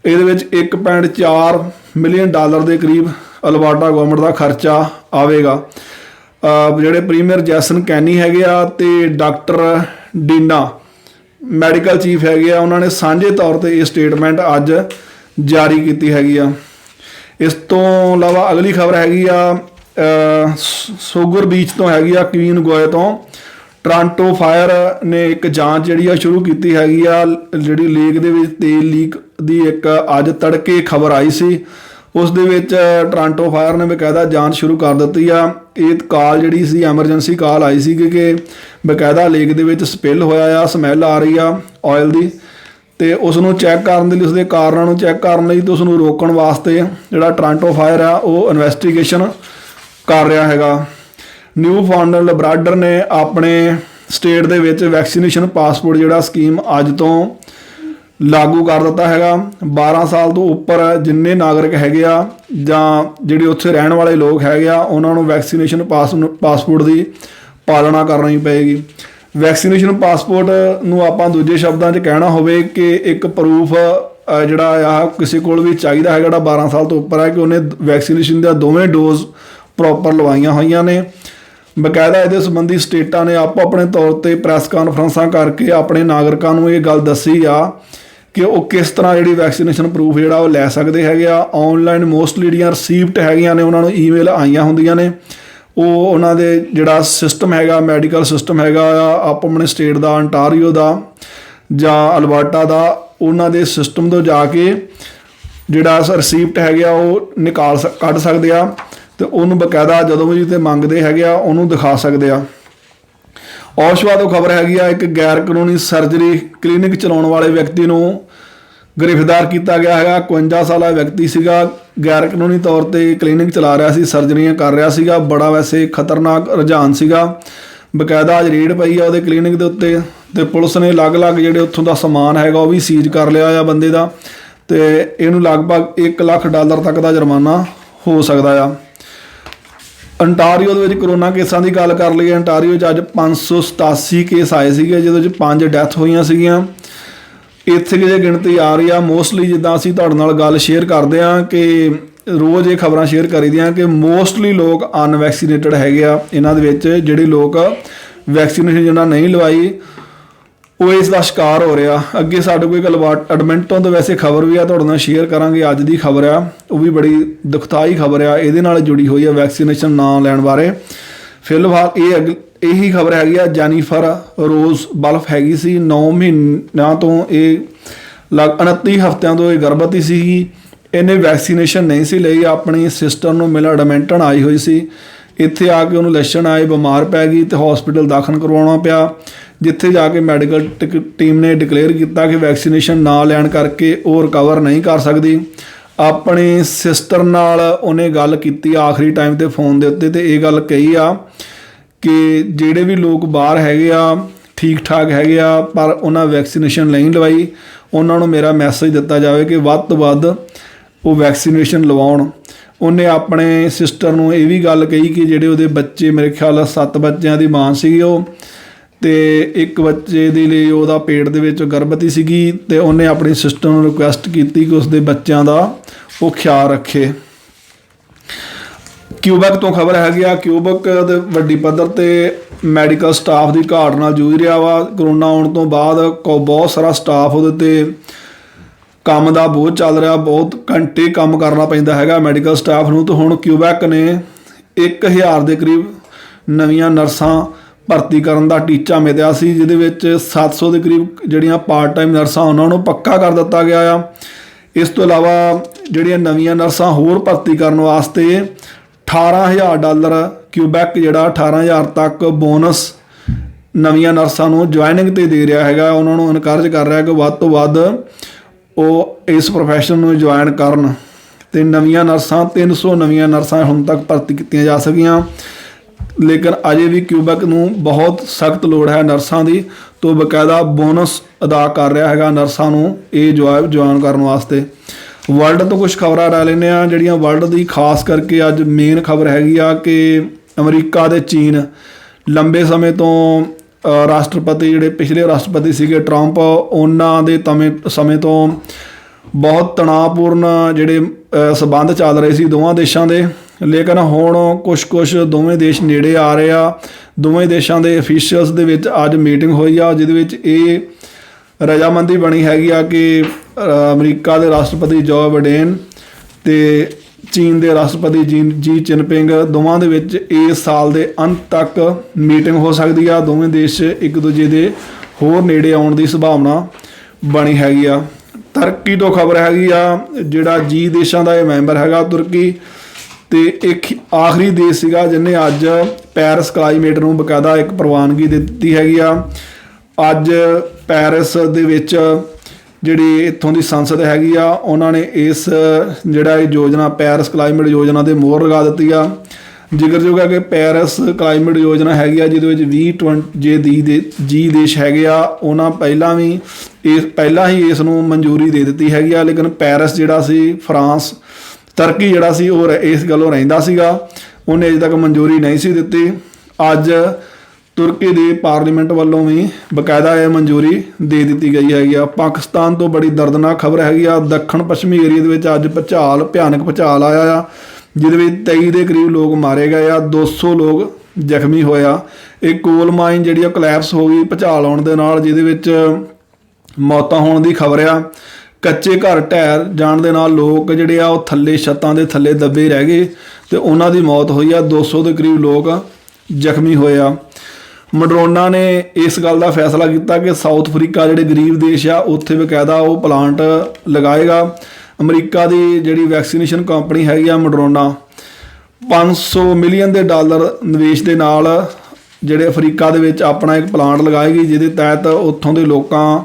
ਇਹਦੇ ਵਿੱਚ $1.4 ਮਿਲੀਅਨ ਦੇ ਕਰੀਬ ਅਲਬਰਟਾ ਗਵਰਨਮੈਂਟ ਦਾ ਖਰਚਾ ਆਵੇਗਾ। ਜਿਹੜੇ ਪ੍ਰੀਮੀਅਰ ਜੈਸਨ ਕੈਨੀ ਹੈਗੇ ਆ ਤੇ ਡਾਕਟਰ ਡੀਨਾ ਮੈਡੀਕਲ ਚੀਫ ਹੈਗੇ ਆ, ਉਹਨਾਂ ਨੇ ਸਾਂਝੇ ਤੌਰ ਤੇ ਇਹ ਸਟੇਟਮੈਂਟ ਅੱਜ ਜਾਰੀ ਕੀਤੀ ਹੈਗੀ ਆ। ਇਸ ਤੋਂ ਇਲਾਵਾ ਅਗਲੀ ਖਬਰ ਹੈਗੀ ਆ ਸੋਗਰ ਬੀਚ ਤੋਂ ਹੈਗੀ ਆ, ਕੁਈਨ ਗੋਏ ਤੋਂ। ਟੋਰਾਂਟੋ ਫਾਇਰ ਨੇ ਇੱਕ ਜਾਂਚ ਜਿਹੜੀ ਆ ਸ਼ੁਰੂ ਕੀਤੀ ਹੈਗੀ ਆ। ਜਿਹੜੀ ਲੇਕ ਦੇ ਵਿੱਚ ਤੇਲ ਲੀਕ ਦੀ ਇੱਕ ਅੱਜ ਤੜਕੇ ਖਬਰ ਆਈ ਸੀ, ਉਸ ਦੇ ਵਿੱਚ ਟੋਰਾਂਟੋ ਫਾਇਰ ਨੇ ਬਕਾਇਦਾ ਜਾਂਚ ਸ਼ੁਰੂ ਕਰ ਦਿੱਤੀ ਆ। ਇਹ ਕਾਲ ਜਿਹੜੀ ਸੀ ਐਮਰਜੈਂਸੀ ਕਾਲ ਆਈ ਸੀ ਕਿ ਬਕਾਇਦਾ ਲੇਕ ਦੇ ਵਿੱਚ ਸਪਿਲ ਹੋਇਆ ਆ, ਸਮੈਲ ਆ ਰਹੀ ਆ ਆਇਲ ਦੀ, ਤੇ ਉਸ ਨੂੰ ਚੈੱਕ ਕਰਨ ਦੇ ਲਈ, ਉਸਦੇ ਕਾਰਨਾਂ ਨੂੰ ਚੈੱਕ ਕਰਨ ਲਈ ਤੇ ਉਸ ਨੂੰ ਰੋਕਣ ਵਾਸਤੇ ਜਿਹੜਾ ਟੋਰਾਂਟੋ ਫਾਇਰ ਆ ਉਹ ਇਨਵੈਸਟੀਗੇਸ਼ਨ ਕਰ ਰਿਹਾ ਹੈਗਾ। ਨਿਊ ਫਾਊਂਡਲੈਂਡ ਲਬਰਾਡਰ ਨੇ ਆਪਣੇ ਸਟੇਟ ਦੇ ਵਿੱਚ ਵੈਕਸੀਨੇਸ਼ਨ ਪਾਸਪੋਰਟ ਜਿਹੜਾ ਸਕੀਮ ਅੱਜ ਤੋਂ ਲਾਗੂ ਕਰ ਦਿੱਤਾ ਹੈਗਾ। 12 ਸਾਲ ਤੋਂ ਉੱਪਰ ਜਿੰਨੇ ਨਾਗਰਿਕ ਹੈਗੇ ਆ ਜਾਂ ਜਿਹੜੇ ਉੱਥੇ ਰਹਿਣ ਵਾਲੇ ਲੋਕ ਹੈਗੇ ਆ ਉਹਨਾਂ ਨੂੰ ਵੈਕਸੀਨੇਸ਼ਨ ਪਾਸਪੋਰਟ ਦੀ ਪਾਲਣਾ ਕਰਨੀ ਪਏਗੀ। ਵੈਕਸੀਨੇਸ਼ਨ ਪਾਸਪੋਰਟ ਨੂੰ ਆਪਾਂ ਦੂਜੇ ਸ਼ਬਦਾਂ 'ਚ ਕਹਿਣਾ ਹੋਵੇ ਕਿ ਇੱਕ ਪ੍ਰੂਫ ਜਿਹੜਾ ਆ ਕਿਸੇ ਕੋਲ ਵੀ ਚਾਹੀਦਾ ਹੈ ਜਿਹੜਾ 12 ਸਾਲ ਤੋਂ ਉੱਪਰ ਹੈ ਕਿ ਉਹਨੇ ਵੈਕਸੀਨੇਸ਼ਨ ਦੀਆਂ ਦੋਵੇਂ ਡੋਜ਼ ਪ੍ਰੋਪਰ ਲਵਾਈਆਂ ਹੋਈਆਂ ਨੇ। ਬਕਾਇਦਾ ਇਹਦੇ ਸੰਬੰਧੀ ਸਟੇਟਾਂ ਨੇ ਆਪੋ ਆਪਣੇ ਤੌਰ 'ਤੇ ਪ੍ਰੈਸ ਕਾਨਫਰੰਸਾਂ ਕਰਕੇ ਆਪਣੇ ਨਾਗਰਿਕਾਂ ਨੂੰ ਇਹ ਗੱਲ ਦੱਸੀ ਆ ਕਿ ਉਹ ਕਿਸ ਤਰ੍ਹਾਂ ਜਿਹੜੀ ਵੈਕਸੀਨੇਸ਼ਨ ਪ੍ਰੂਫ ਜਿਹੜਾ ਉਹ ਲੈ ਸਕਦੇ ਹੈਗੇ ਆ। ਔਨਲਾਈਨ ਮੋਸਟਲੀ ਜਿਹੜੀਆਂ ਰਿਸੀਪਟ ਹੈਗੀਆਂ ਨੇ ਉਹਨਾਂ ਨੂੰ ਈਮੇਲ ਆਈਆਂ ਹੁੰਦੀਆਂ ਨੇ, ਉਹ ਉਹਨਾਂ ਦੇ ਜਿਹੜਾ ਸਿਸਟਮ ਹੈਗਾ ਮੈਡੀਕਲ ਸਿਸਟਮ ਹੈਗਾ ਆ ਆਪੋ ਆਪਣੇ ਸਟੇਟ ਦਾ, ਅੰਟਾਰੀਓ ਦਾ ਜਾਂ ਅਲਬਰਟਾ ਦਾ, ਉਹਨਾਂ ਦੇ ਸਿਸਟਮ ਤੋਂ ਜਾ ਕੇ ਜਿਹੜਾ ਰਿਸੀਪਟ ਹੈਗਾ ਉਹ ਕੱਢ ਸਕਦੇ ਆ ਤੇ ਉਹਨੂੰ ਬਕਾਇਦਾ ਜਦੋਂ ਵੀ ਤੇ ਮੰਗਦੇ ਹੈਗੇ ਆ ਉਹਨੂੰ ਦਿਖਾ ਸਕਦੇ ਆ। ਔਸ਼ਵਾ ਤੋਂ ਖਬਰ ਹੈਗੀ ਆ, ਇੱਕ ਗੈਰ ਕਾਨੂੰਨੀ ਸਰਜਰੀ ਕਲੀਨਿਕ ਚਲਾਉਣ ਵਾਲੇ ਵਿਅਕਤੀ ਨੂੰ ਗ੍ਰਿਫਤਾਰ ਕੀਤਾ ਗਿਆ ਹੈਗਾ। 51 ਸਾਲਾ ਵਿਅਕਤੀ ਸੀਗਾ, ਗੈਰ ਕਾਨੂੰਨੀ ਤੌਰ ਤੇ ਕਲੀਨਿਕ ਚਲਾ ਰਿਹਾ ਸੀ, ਸਰਜਰੀਆਂ ਕਰ ਰਿਹਾ ਸੀਗਾ। ਬੜਾ ਵੈਸੇ ਖਤਰਨਾਕ ਰੁਝਾਨ ਸੀਗਾ। ਬਕਾਇਦਾ ਅੱਜ ਰੇਡ ਪਈ ਆ ਉਹਦੇ ਕਲੀਨਿਕ ਦੇ ਉੱਤੇ ਤੇ ਪੁਲਿਸ ਨੇ ਅਲੱਗ-ਅਲੱਗ ਜਿਹੜੇ ਉੱਥੋਂ ਦਾ ਸਮਾਨ ਹੈਗਾ ਉਹ ਵੀ ਸੀਜ਼ ਕਰ ਲਿਆ ਆ ਬੰਦੇ ਦਾ, ਤੇ ਇਹਨੂੰ ਲਗਭਗ $1 ਲੱਖ ਤੱਕ ਦਾ ਜੁਰਮਾਨਾ ਹੋ ਸਕਦਾ ਆ। ਅੰਟਾਰੀਓ ਦੇ ਵਿੱਚ ਕਰੋਨਾ ਕੇਸਾਂ ਦੀ ਗੱਲ ਕਰ ਲਈਏ, ਅੰਟਾਰੀਓ 'ਚ ਅੱਜ 587 ਕੇਸ ਆਏ ਸੀਗੇ, ਜਿਹਦੇ ਵਿੱਚ 5 ਡੈਥ ਹੋਈਆਂ ਸੀਗੀਆਂ। ਇੱਥੇ ਜੇ ਗਿਣਤੀ ਆ ਰਹੀ ਆ, ਮੋਸਟਲੀ ਜਿੱਦਾਂ ਅਸੀਂ ਤੁਹਾਡੇ ਨਾਲ ਗੱਲ ਸ਼ੇਅਰ ਕਰਦੇ ਹਾਂ ਕਿ ਰੋਜ਼ ਇਹ ਖਬਰਾਂ ਸ਼ੇਅਰ ਕਰੀਦੀਆਂ ਕਿ ਮੋਸਟਲੀ ਲੋਕ ਅਨਵੈਕਸੀਨੇਟਡ ਹੈਗੇ ਆ। ਇਹਨਾਂ ਦੇ ਵਿੱਚ ਜਿਹੜੇ ਲੋਕ ਵੈਕਸੀਨੇਸ਼ਨ ਜਿਹਨਾਂ ਨਹੀਂ ਲਵਾਈ ਉਹ ਇਸ ਦਾ ਸ਼ਿਕਾਰ ਹੋ ਰਿਹਾ। ਅੱਗੇ ਸਾਡੇ ਕੋਲ ਇੱਕ ਐਡਮਿੰਟਨ ਤੋਂ ਵੈਸੇ ਖਬਰ ਵੀ ਆ, ਤੁਹਾਡੇ ਨਾਲ ਸ਼ੇਅਰ ਕਰਾਂਗੇ। ਅੱਜ ਦੀ ਖਬਰ ਆ, ਉਹ ਵੀ ਬੜੀ ਦੁਖਦਾਈ ਖਬਰ ਆ, ਇਹਦੇ ਨਾਲ ਜੁੜੀ ਹੋਈ ਆ ਵੈਕਸੀਨੇਸ਼ਨ ਨਾ ਲੈਣ ਬਾਰੇ। ਫਿਲਹਾਲ ਇਹੀ ਖਬਰ ਹੈਗੀ ਆ, ਜੈਨੀਫਰ ਰੋਜ਼ ਬਲਫ ਹੈਗੀ ਸੀ, 9 ਮਹੀਨਿਆਂ ਤੋਂ ਇਹ 29 ਹਫ਼ਤਿਆਂ ਤੋਂ ਇਹ ਗਰਭਵਤੀ ਸੀਗੀ। ਇਹਨੇ ਵੈਕਸੀਨੇਸ਼ਨ ਨਹੀਂ ਸੀ ਲਈ, ਆਪਣੀ ਸਿਸਟਰ ਨੂੰ ਮਿਲਣ ਐਡਮਿੰਟਨ ਆਈ ਹੋਈ ਸੀ। ਇੱਥੇ ਆ ਕੇ ਉਹਨੂੰ ਲੱਛਣ ਆਏ, ਬਿਮਾਰ ਪੈ ਗਈ ਤੇ ਹਸਪੀਟਲ ਦਾਖਲ ਕਰਵਾਉਣਾ ਪਿਆ, ਜਿੱਥੇ ਜਾ ਕੇ ਮੈਡੀਕਲ ਟੀਮ ਨੇ ਡਿਕਲੇਅਰ ਕੀਤਾ ਕਿ ਵੈਕਸੀਨੇਸ਼ਨ ਨਾ ਲੈਣ ਕਰਕੇ ਉਹ ਰਿਕਵਰ ਨਹੀਂ ਕਰ ਸਕਦੀ। ਆਪਣੀ ਸਿਸਟਰ ਨਾਲ ਉਹਨੇ ਗੱਲ ਕੀਤੀ ਆਖਰੀ ਟਾਈਮ ਤੇ ਫੋਨ ਦੇ ਉੱਤੇ, ਤੇ ਇਹ ਗੱਲ ਕਹੀ ਆ ਕਿ ਜਿਹੜੇ ਵੀ ਲੋਕ ਬਾਹਰ ਹੈਗੇ ਆ ਠੀਕ ਠਾਕ ਹੈਗੇ ਆ ਪਰ ਉਹਨਾਂ ਵੈਕਸੀਨੇਸ਼ਨ ਨਹੀਂ ਲਵਾਈ, ਉਹਨਾਂ ਨੂੰ ਮੇਰਾ ਮੈਸੇਜ ਦਿੱਤਾ ਜਾਵੇ ਕਿ ਵੱਧ ਤੋਂ ਵੱਧ ਉਹ ਵੈਕਸੀਨੇਸ਼ਨ ਲਵਾਉਣ। ਉਹਨੇ ਆਪਣੇ ਸਿਸਟਰ ਨੂੰ ਇਹ ਵੀ ਗੱਲ ਕਹੀ ਕਿ ਜਿਹੜੇ ਉਹਦੇ ਬੱਚੇ, ਮੇਰੇ ਖਿਆਲ 7 ਬੱਚਿਆਂ ਦੀ ਮਾਂ ਸੀਗੀ ਉਹ, ਤੇ ਇੱਕ ਬੱਚੇ ਦੇ ਲਈ ਉਹਦਾ ਪੇਟ ਦੇ ਵਿੱਚ ਗਰਭਵਤੀ ਸੀਗੀ, ਤੇ ਉਹਨੇ ਆਪਣੀ ਸਿਸਟਰ ਨੂੰ ਰਿਕੁਐਸਟ ਕੀਤੀ ਕਿ ਉਸਦੇ ਬੱਚਿਆਂ ਦਾ ਉਹ ਖਿਆਲ ਰੱਖੇ। ਕਿਊਬੈਕ ਤੋਂ ਖਬਰ ਹੈਗੀ ਆ, ਕਿਊਬੈਕ ਦੇ ਵੱਡੀ ਪੱਧਰ ਤੇ ਮੈਡੀਕਲ ਸਟਾਫ ਦੀ ਘਾਟ ਨਾਲ ਜੂਝ ਰਿਹਾ ਵਾ। ਕਰੋਨਾ ਆਉਣ ਤੋਂ ਬਾਅਦ ਬਹੁਤ ਸਾਰਾ ਸਟਾਫ ਉਹਦੇ ਤੇ ਕੰਮ ਦਾ ਬੋਝ ਚੱਲ ਰਿਹਾ, ਬਹੁਤ ਘੰਟੇ ਕੰਮ ਕਰਨਾ ਪੈਂਦਾ ਹੈਗਾ ਮੈਡੀਕਲ ਸਟਾਫ ਨੂੰ। ਤੇ ਹੁਣ ਕਿਊਬੈਕ ਨੇ 1000 ਦੇ ਕਰੀਬ ਨਵੀਆਂ ਨਰਸਾਂ ਭਰਤੀ ਕਰਨ ਦਾ ਟੀਚਾ ਮਿਥਿਆ ਸੀ, ਜਿਹਦੇ ਵਿੱਚ 700 ਦੇ ਕਰੀਬ ਜਿਹੜੀਆਂ ਪਾਰਟ ਟਾਈਮ ਨਰਸਾਂ ਉਹਨਾਂ ਨੂੰ ਪੱਕਾ ਕਰ ਦਿੱਤਾ ਗਿਆ ਆ। ਇਸ ਤੋਂ ਇਲਾਵਾ ਜਿਹੜੀਆਂ ਨਵੀਆਂ ਨਰਸਾਂ ਹੋਰ ਭਰਤੀ ਕਰਨ ਵਾਸਤੇ $18,000 ਕਿਊਬੈਕ ਜਿਹੜਾ 18,000 ਤੱਕ ਬੋਨਸ ਨਵੀਆਂ ਨਰਸਾਂ ਨੂੰ ਜੁਆਇਨਿੰਗ ਤੇ ਦੇ ਰਿਹਾ ਹੈਗਾ। ਉਹਨਾਂ ਨੂੰ ਇਨਕਰੇਜ ਕਰ ਰਿਹਾ ਕਿ ਵੱਧ ਤੋਂ ਵੱਧ ਉਹ ਇਸ ਪ੍ਰੋਫੈਸ਼ਨ ਨੂੰ ਜੁਆਇਨ ਕਰਨ। ਤੇ ਨਵੀਆਂ ਨਰਸਾਂ 300 ਨਵੀਆਂ ਨਰਸਾਂ ਹੁਣ ਤੱਕ ਭਰਤੀ ਕੀਤੀਆਂ ਜਾ ਸਕੀਆਂ, ਲੇਕਿਨ ਅਜੇ ਵੀ ਕਿਊਬੈਕ ਨੂੰ ਬਹੁਤ ਸਖਤ ਲੋੜ ਹੈ ਨਰਸਾਂ ਦੀ, ਤੋਂ ਬਕਾਇਦਾ ਬੋਨਸ ਅਦਾ ਕਰ ਰਿਹਾ ਹੈਗਾ ਨਰਸਾਂ ਨੂੰ ਇਹ ਜੁਆਇਨ ਕਰਨ ਵਾਸਤੇ। ਵਰਲਡ ਤੋਂ ਕੁਝ ਖਬਰਾਂ ਲੈ ਲੈਂਦੇ ਹਾਂ ਜਿਹੜੀਆਂ ਵਰਲਡ ਦੀ ਖਾਸ ਕਰਕੇ ਅੱਜ ਮੇਨ ਖਬਰ ਹੈਗੀ ਆ ਕਿ ਅਮਰੀਕਾ ਤੇ ਚੀਨ ਲੰਬੇ ਸਮੇਂ ਤੋਂ ਰਾਸ਼ਟਰਪਤੀ ਜਿਹੜੇ ਪਿਛਲੇ ਰਾਸ਼ਟਰਪਤੀ ਸੀਗੇ ਟਰੰਪ, ਉਹਨਾਂ ਦੇ ਸਮੇਂ ਤੋਂ ਬਹੁਤ ਤਣਾਅਪੂਰਨ ਜਿਹੜੇ ਸਬੰਧ ਚੱਲ ਰਹੇ ਸੀ ਦੋਵਾਂ ਦੇਸ਼ਾਂ ਦੇ। ਲੇਕਿਨ ਹੁਣ ਕੁਛ ਦੋਵੇਂ ਦੇਸ਼ ਨੇੜੇ ਆ ਰਹੇ ਆ। ਦੋਵੇਂ ਦੇਸ਼ਾਂ ਦੇ ਅਫੀਸ਼ੀਅਲਸ ਦੇ ਵਿੱਚ ਅੱਜ ਮੀਟਿੰਗ ਹੋਈ ਆ, ਜਿਹਦੇ ਵਿੱਚ ਇਹ ਰਜਾਮੰਦੀ ਬਣੀ ਹੈਗੀ ਆ ਕਿ ਅਮਰੀਕਾ ਦੇ ਰਾਸ਼ਟਰਪਤੀ ਜੋ ਬਾਈਡਨ ਤੇ ਚੀਨ ਦੇ ਰਾਸ਼ਟਰਪਤੀ ਜੀ ਜਿਨਪਿੰਗ ਦੋਵਾਂ ਦੇ ਵਿੱਚ ਇਸ ਸਾਲ ਦੇ ਅੰਤ ਤੱਕ ਮੀਟਿੰਗ ਹੋ ਸਕਦੀ ਆ। ਦੋਵੇਂ ਦੇਸ਼ ਇੱਕ ਦੂਜੇ ਦੇ ਹੋਰ ਨੇੜੇ ਆਉਣ ਦੀ ਸੰਭਾਵਨਾ ਬਣੀ ਹੈਗੀ ਆ। ਤੁਰਕੀ ਤੋਂ ਖਬਰ ਹੈਗੀ ਆ, ਜਿਹੜਾ G ਦੇਸ਼ਾਂ ਦਾ ਇਹ ਮੈਂਬਰ ਹੈਗਾ ਤੁਰਕੀ, ਤੇ ਇੱਕ ਆਖਰੀ ਦੇਸ਼ ਸੀਗਾ ਜਿਹਨੇ ਅੱਜ ਪੈਰਿਸ ਕਲਾਈਮੇਟ ਨੂੰ ਬਕਾਇਦਾ ਇੱਕ ਪ੍ਰਵਾਨਗੀ ਦਿੱਤੀ ਹੈਗੀ ਆ। ਅੱਜ ਪੈਰਿਸ ਦੇ ਵਿੱਚ ਜਿਹੜੀ ਇੱਥੋਂ ਦੀ ਸੰਸਦ ਹੈਗੀ ਆ, ਉਹਨਾਂ ਨੇ ਇਸ ਜਿਹੜਾ ਇਹ ਯੋਜਨਾ ਪੈਰਿਸ ਕਲਾਈਮੇਟ ਯੋਜਨਾ ਦੇ ਮੋਹਰ ਲਗਾ ਦਿੱਤੀ ਆ। ਜ਼ਿਕਰਯੋਗ ਹੈ ਕਿ ਪੈਰਿਸ ਕਲਾਈਮੇਟ ਯੋਜਨਾ ਹੈਗੀ ਆ ਜਿਹਦੇ ਵਿੱਚ 20 G ਦੇਸ਼ ਹੈਗੇ ਆ, ਉਹਨਾਂ ਪਹਿਲਾਂ ਹੀ ਇਸ ਨੂੰ ਮਨਜ਼ੂਰੀ ਦੇ ਦਿੱਤੀ ਹੈਗੀ ਆ। ਲੇਕਿਨ ਪੈਰਿਸ ਜਿਹੜਾ ਸੀ, ਫਰਾਂਸ, ਤੁਰਕੀ ਜਿਹੜਾ ਸੀ ਉਹ ਇਸ ਗੱਲੋਂ ਰਹਿੰਦਾ ਸੀਗਾ, ਉਹਨੇ ਅਜੇ ਤੱਕ ਮਨਜ਼ੂਰੀ ਨਹੀਂ ਸੀ ਦਿੱਤੀ। ਅੱਜ ਤੁਰਕੀ ਦੇ ਪਾਰਲੀਮੈਂਟ ਵੱਲੋਂ ਵੀ ਬਕਾਇਦਾ ਇਹ ਮਨਜ਼ੂਰੀ ਦੇ ਦਿੱਤੀ ਗਈ ਹੈਗੀ ਆ। ਪਾਕਿਸਤਾਨ ਤੋਂ ਬੜੀ ਦਰਦਨਾਕ ਖਬਰ ਹੈਗੀ ਆ, ਦੱਖਣ ਪੱਛਮੀ ਏਰੀਏ ਦੇ ਵਿੱਚ ਅੱਜ ਭਿਆਨਕ ਭੂਚਾਲ ਆਇਆ ਆ, ਜਿਹਦੇ ਵਿੱਚ 23 ਦੇ ਕਰੀਬ ਲੋਕ ਮਾਰੇ ਗਏ ਆ, 200 ਲੋਕ ਜ਼ਖਮੀ ਹੋਇਆ। ਇਹ ਕੋਲ ਮਾਈਨ ਜਿਹੜੀ ਆ ਕੋਲੈਪਸ ਹੋ ਗਈ ਭੂਚਾਲ ਆਉਣ ਦੇ ਨਾਲ, ਜਿਹਦੇ ਵਿੱਚ ਮੌਤਾਂ ਹੋਣ ਦੀ ਖਬਰ ਆ। ਕੱਚੇ ਘਰ ਢਹਿ ਜਾਣ ਦੇ ਨਾਲ ਲੋਕ ਜਿਹੜੇ ਆ ਉਹ ਥੱਲੇ ਛੱਤਾਂ ਦੇ ਥੱਲੇ ਦੱਬੇ ਰਹਿ ਗਏ ਤੇ ਉਹਨਾਂ ਦੀ ਮੌਤ ਹੋਈ ਆ। 200 ਦੇ ਕਰੀਬ ਲੋਕ ਜ਼ਖਮੀ ਹੋਏ ਆ। ਮਡਰੋਨਾ ਨੇ ਇਸ ਗੱਲ ਦਾ ਫੈਸਲਾ ਕੀਤਾ ਕਿ ਸਾਊਥ ਅਫਰੀਕਾ ਜਿਹੜੇ ਗਰੀਬ ਦੇਸ਼ ਆ ਉੱਥੇ ਬਕਾਇਦਾ ਉਹ ਪਲਾਂਟ ਲਗਾਏਗਾ। ਅਮਰੀਕਾ ਦੀ ਜਿਹੜੀ ਵੈਕਸੀਨੇਸ਼ਨ ਕੰਪਨੀ ਹੈਗੀ ਆ ਮਡਰੋਨਾ, $500 ਮਿਲੀਅਨ ਨਿਵੇਸ਼ ਦੇ ਨਾਲ ਜਿਹੜੇ ਅਫਰੀਕਾ ਦੇ ਵਿੱਚ ਆਪਣਾ ਇੱਕ ਪਲਾਂਟ ਲਗਾਏਗੀ, ਜਿਹਦੇ ਤਹਿਤ ਉੱਥੋਂ ਦੇ ਲੋਕਾਂ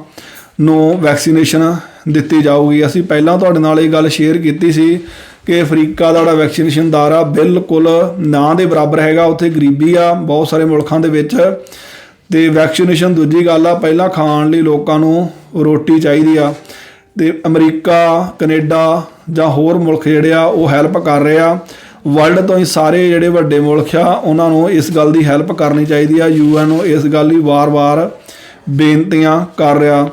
ਨੂੰ ਵੈਕਸੀਨੇਸ਼ਨ ਦਿੱਤੀ ਜਾਊਗੀ। ਅਸੀਂ ਪਹਿਲਾਂ ਤੁਹਾਡੇ ਨਾਲ ਇਹ ਗੱਲ ਸ਼ੇਅਰ ਕੀਤੀ ਸੀ ਕਿ ਅਫਰੀਕਾ ਦਾ ਜਿਹੜਾ ਵੈਕਸੀਨੇਸ਼ਨ ਦਰ ਆ ਬਿਲਕੁਲ ਨਾ ਦੇ ਬਰਾਬਰ ਹੈਗਾ। ਉੱਥੇ ਗਰੀਬੀ ਆ ਬਹੁਤ ਸਾਰੇ ਮੁਲਕਾਂ ਦੇ ਵਿੱਚ, ਤੇ ਵੈਕਸੀਨੇਸ਼ਨ ਦੂਜੀ ਗੱਲ ਆ, ਪਹਿਲਾਂ ਖਾਣ ਲਈ ਲੋਕਾਂ ਨੂੰ ਰੋਟੀ ਚਾਹੀਦੀ ਆ। ਤੇ ਅਮਰੀਕਾ, ਕੈਨੇਡਾ ਜਾਂ ਹੋਰ ਮੁਲਕ ਜਿਹੜੇ ਆ ਉਹ ਹੈਲਪ ਕਰ ਰਹੇ ਆ। ਵਰਲਡ ਤੋਂ ਹੀ ਸਾਰੇ ਜਿਹੜੇ ਵੱਡੇ ਮੁਲਕ ਆ ਉਹਨਾਂ ਨੂੰ ਇਸ ਗੱਲ ਦੀ ਹੈਲਪ ਕਰਨੀ ਚਾਹੀਦੀ ਆ। UN ਨੂੰ ਇਸ ਗੱਲ ਲਈ ਵਾਰ-ਵਾਰ ਬੇਨਤੀਆਂ ਕਰ ਰਿਹਾ।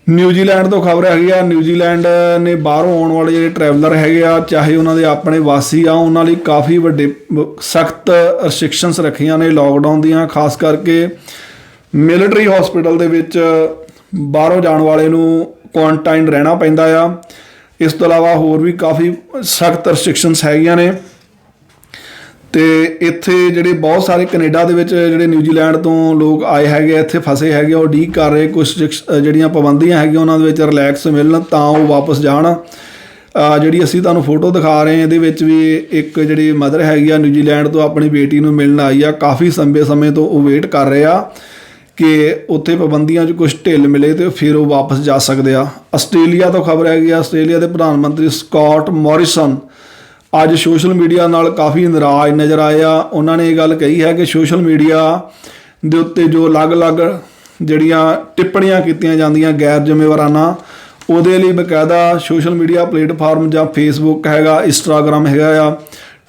ਨਿਊਜ਼ੀਲੈਂਡ ਤੋਂ ਖਬਰ ਹੈਗੀ ਆ, ਨਿਊਜ਼ੀਲੈਂਡ ਨੇ ਬਾਹਰੋਂ ਆਉਣ ਵਾਲੇ ਜਿਹੜੇ ਟਰੈਵਲਰ ਹੈਗੇ ਆ, ਚਾਹੇ ਉਹਨਾਂ ਦੇ ਆਪਣੇ ਵਾਸੀ ਆ, ਉਹਨਾਂ ਲਈ ਕਾਫੀ ਵੱਡੇ ਸਖਤ ਰਿਸਟ੍ਰਿਕਸ਼ਨਸ ਰੱਖੀਆਂ ਨੇ ਲੋਕਡਾਊਨ ਦੀਆਂ। ਖਾਸ ਕਰਕੇ ਮਿਲਟਰੀ ਹਸਪੀਟਲ ਦੇ ਵਿੱਚ ਬਾਹਰੋਂ ਜਾਣ ਵਾਲੇ ਨੂੰ ਕੁਆਰੰਟਾਈਨ ਰਹਿਣਾ ਪੈਂਦਾ ਆ। ਇਸ ਤੋਂ ਇਲਾਵਾ ਹੋਰ ਵੀ ਕਾਫੀ ਸਖਤ ਰਿਸਟ੍ਰਿਕਸ਼ਨਸ ਹੈਗੀਆਂ ਨੇ। ਤੇ ਇੱਥੇ ਜਿਹੜੇ ਬਹੁਤ ਸਾਰੇ ਕੈਨੇਡਾ ਦੇ ਵਿੱਚ ਜਿਹੜੇ ਨਿਊਜ਼ੀਲੈਂਡ ਤੋਂ ਲੋਕ ਆਏ ਹੈਗੇ, ਇੱਥੇ ਫਸੇ ਹੈਗੇ, ਉਹ ਉਡੀਕ ਕਰ ਰਹੇ ਕੁਛ ਜਿਹੜੀਆਂ ਪਾਬੰਦੀਆਂ ਹੈਗੀਆਂ ਉਹਨਾਂ ਦੇ ਵਿੱਚ ਰਿਲੈਕਸ ਮਿਲਣ ਤਾਂ ਉਹ ਵਾਪਸ ਜਾਣ। ਜਿਹੜੀ ਅਸੀਂ ਤੁਹਾਨੂੰ ਫੋਟੋ ਦਿਖਾ ਰਹੇ ਹਾਂ ਇਹਦੇ ਵਿੱਚ ਵੀ ਇੱਕ ਜਿਹੜੀ ਮਦਰ ਹੈਗੀ ਆ ਨਿਊਜ਼ੀਲੈਂਡ ਤੋਂ ਆਪਣੀ ਬੇਟੀ ਨੂੰ ਮਿਲਣ ਆਈ ਆ। ਕਾਫੀ ਲੰਬੇ ਸਮੇਂ ਤੋਂ ਉਹ ਵੇਟ ਕਰ ਰਹੇ ਆ ਕਿ ਉੱਥੇ ਪਾਬੰਦੀਆਂ 'ਚ ਕੁਛ ਢਿੱਲ ਮਿਲੇ ਤੇ ਫਿਰ ਉਹ ਵਾਪਸ ਜਾ ਸਕਦੇ ਆ। ਆਸਟ੍ਰੇਲੀਆ ਤੋਂ ਖਬਰ ਹੈਗੀ ਆ, ਆਸਟ੍ਰੇਲੀਆ ਦੇ ਪ੍ਰਧਾਨ ਮੰਤਰੀ ਸਕਾਟ ਮੋਰਿਸਨ ਅੱਜ ਸੋਸ਼ਲ ਮੀਡੀਆ ਨਾਲ ਕਾਫੀ ਨਾਰਾਜ਼ ਨਜ਼ਰ ਆਏ ਆ। ਉਹਨਾਂ ਨੇ ਇਹ ਗੱਲ ਕਹੀ ਹੈ ਕਿ ਸੋਸ਼ਲ ਮੀਡੀਆ ਦੇ ਉੱਤੇ ਜੋ ਅਲੱਗ-ਅਲੱਗ ਜਿਹੜੀਆਂ ਟਿੱਪਣੀਆਂ ਕੀਤੀਆਂ ਜਾਂਦੀਆਂ ਗੈਰ ਜ਼ਿੰਮੇਵਾਰਾਨਾ, ਉਹਦੇ ਲਈ ਬਕਾਇਦਾ ਸੋਸ਼ਲ ਮੀਡੀਆ ਪਲੇਟਫਾਰਮ ਜਾਂ ਫੇਸਬੁੱਕ ਹੈਗਾ, ਇੰਸਟਾਗ੍ਰਾਮ ਹੈਗਾ ਆ,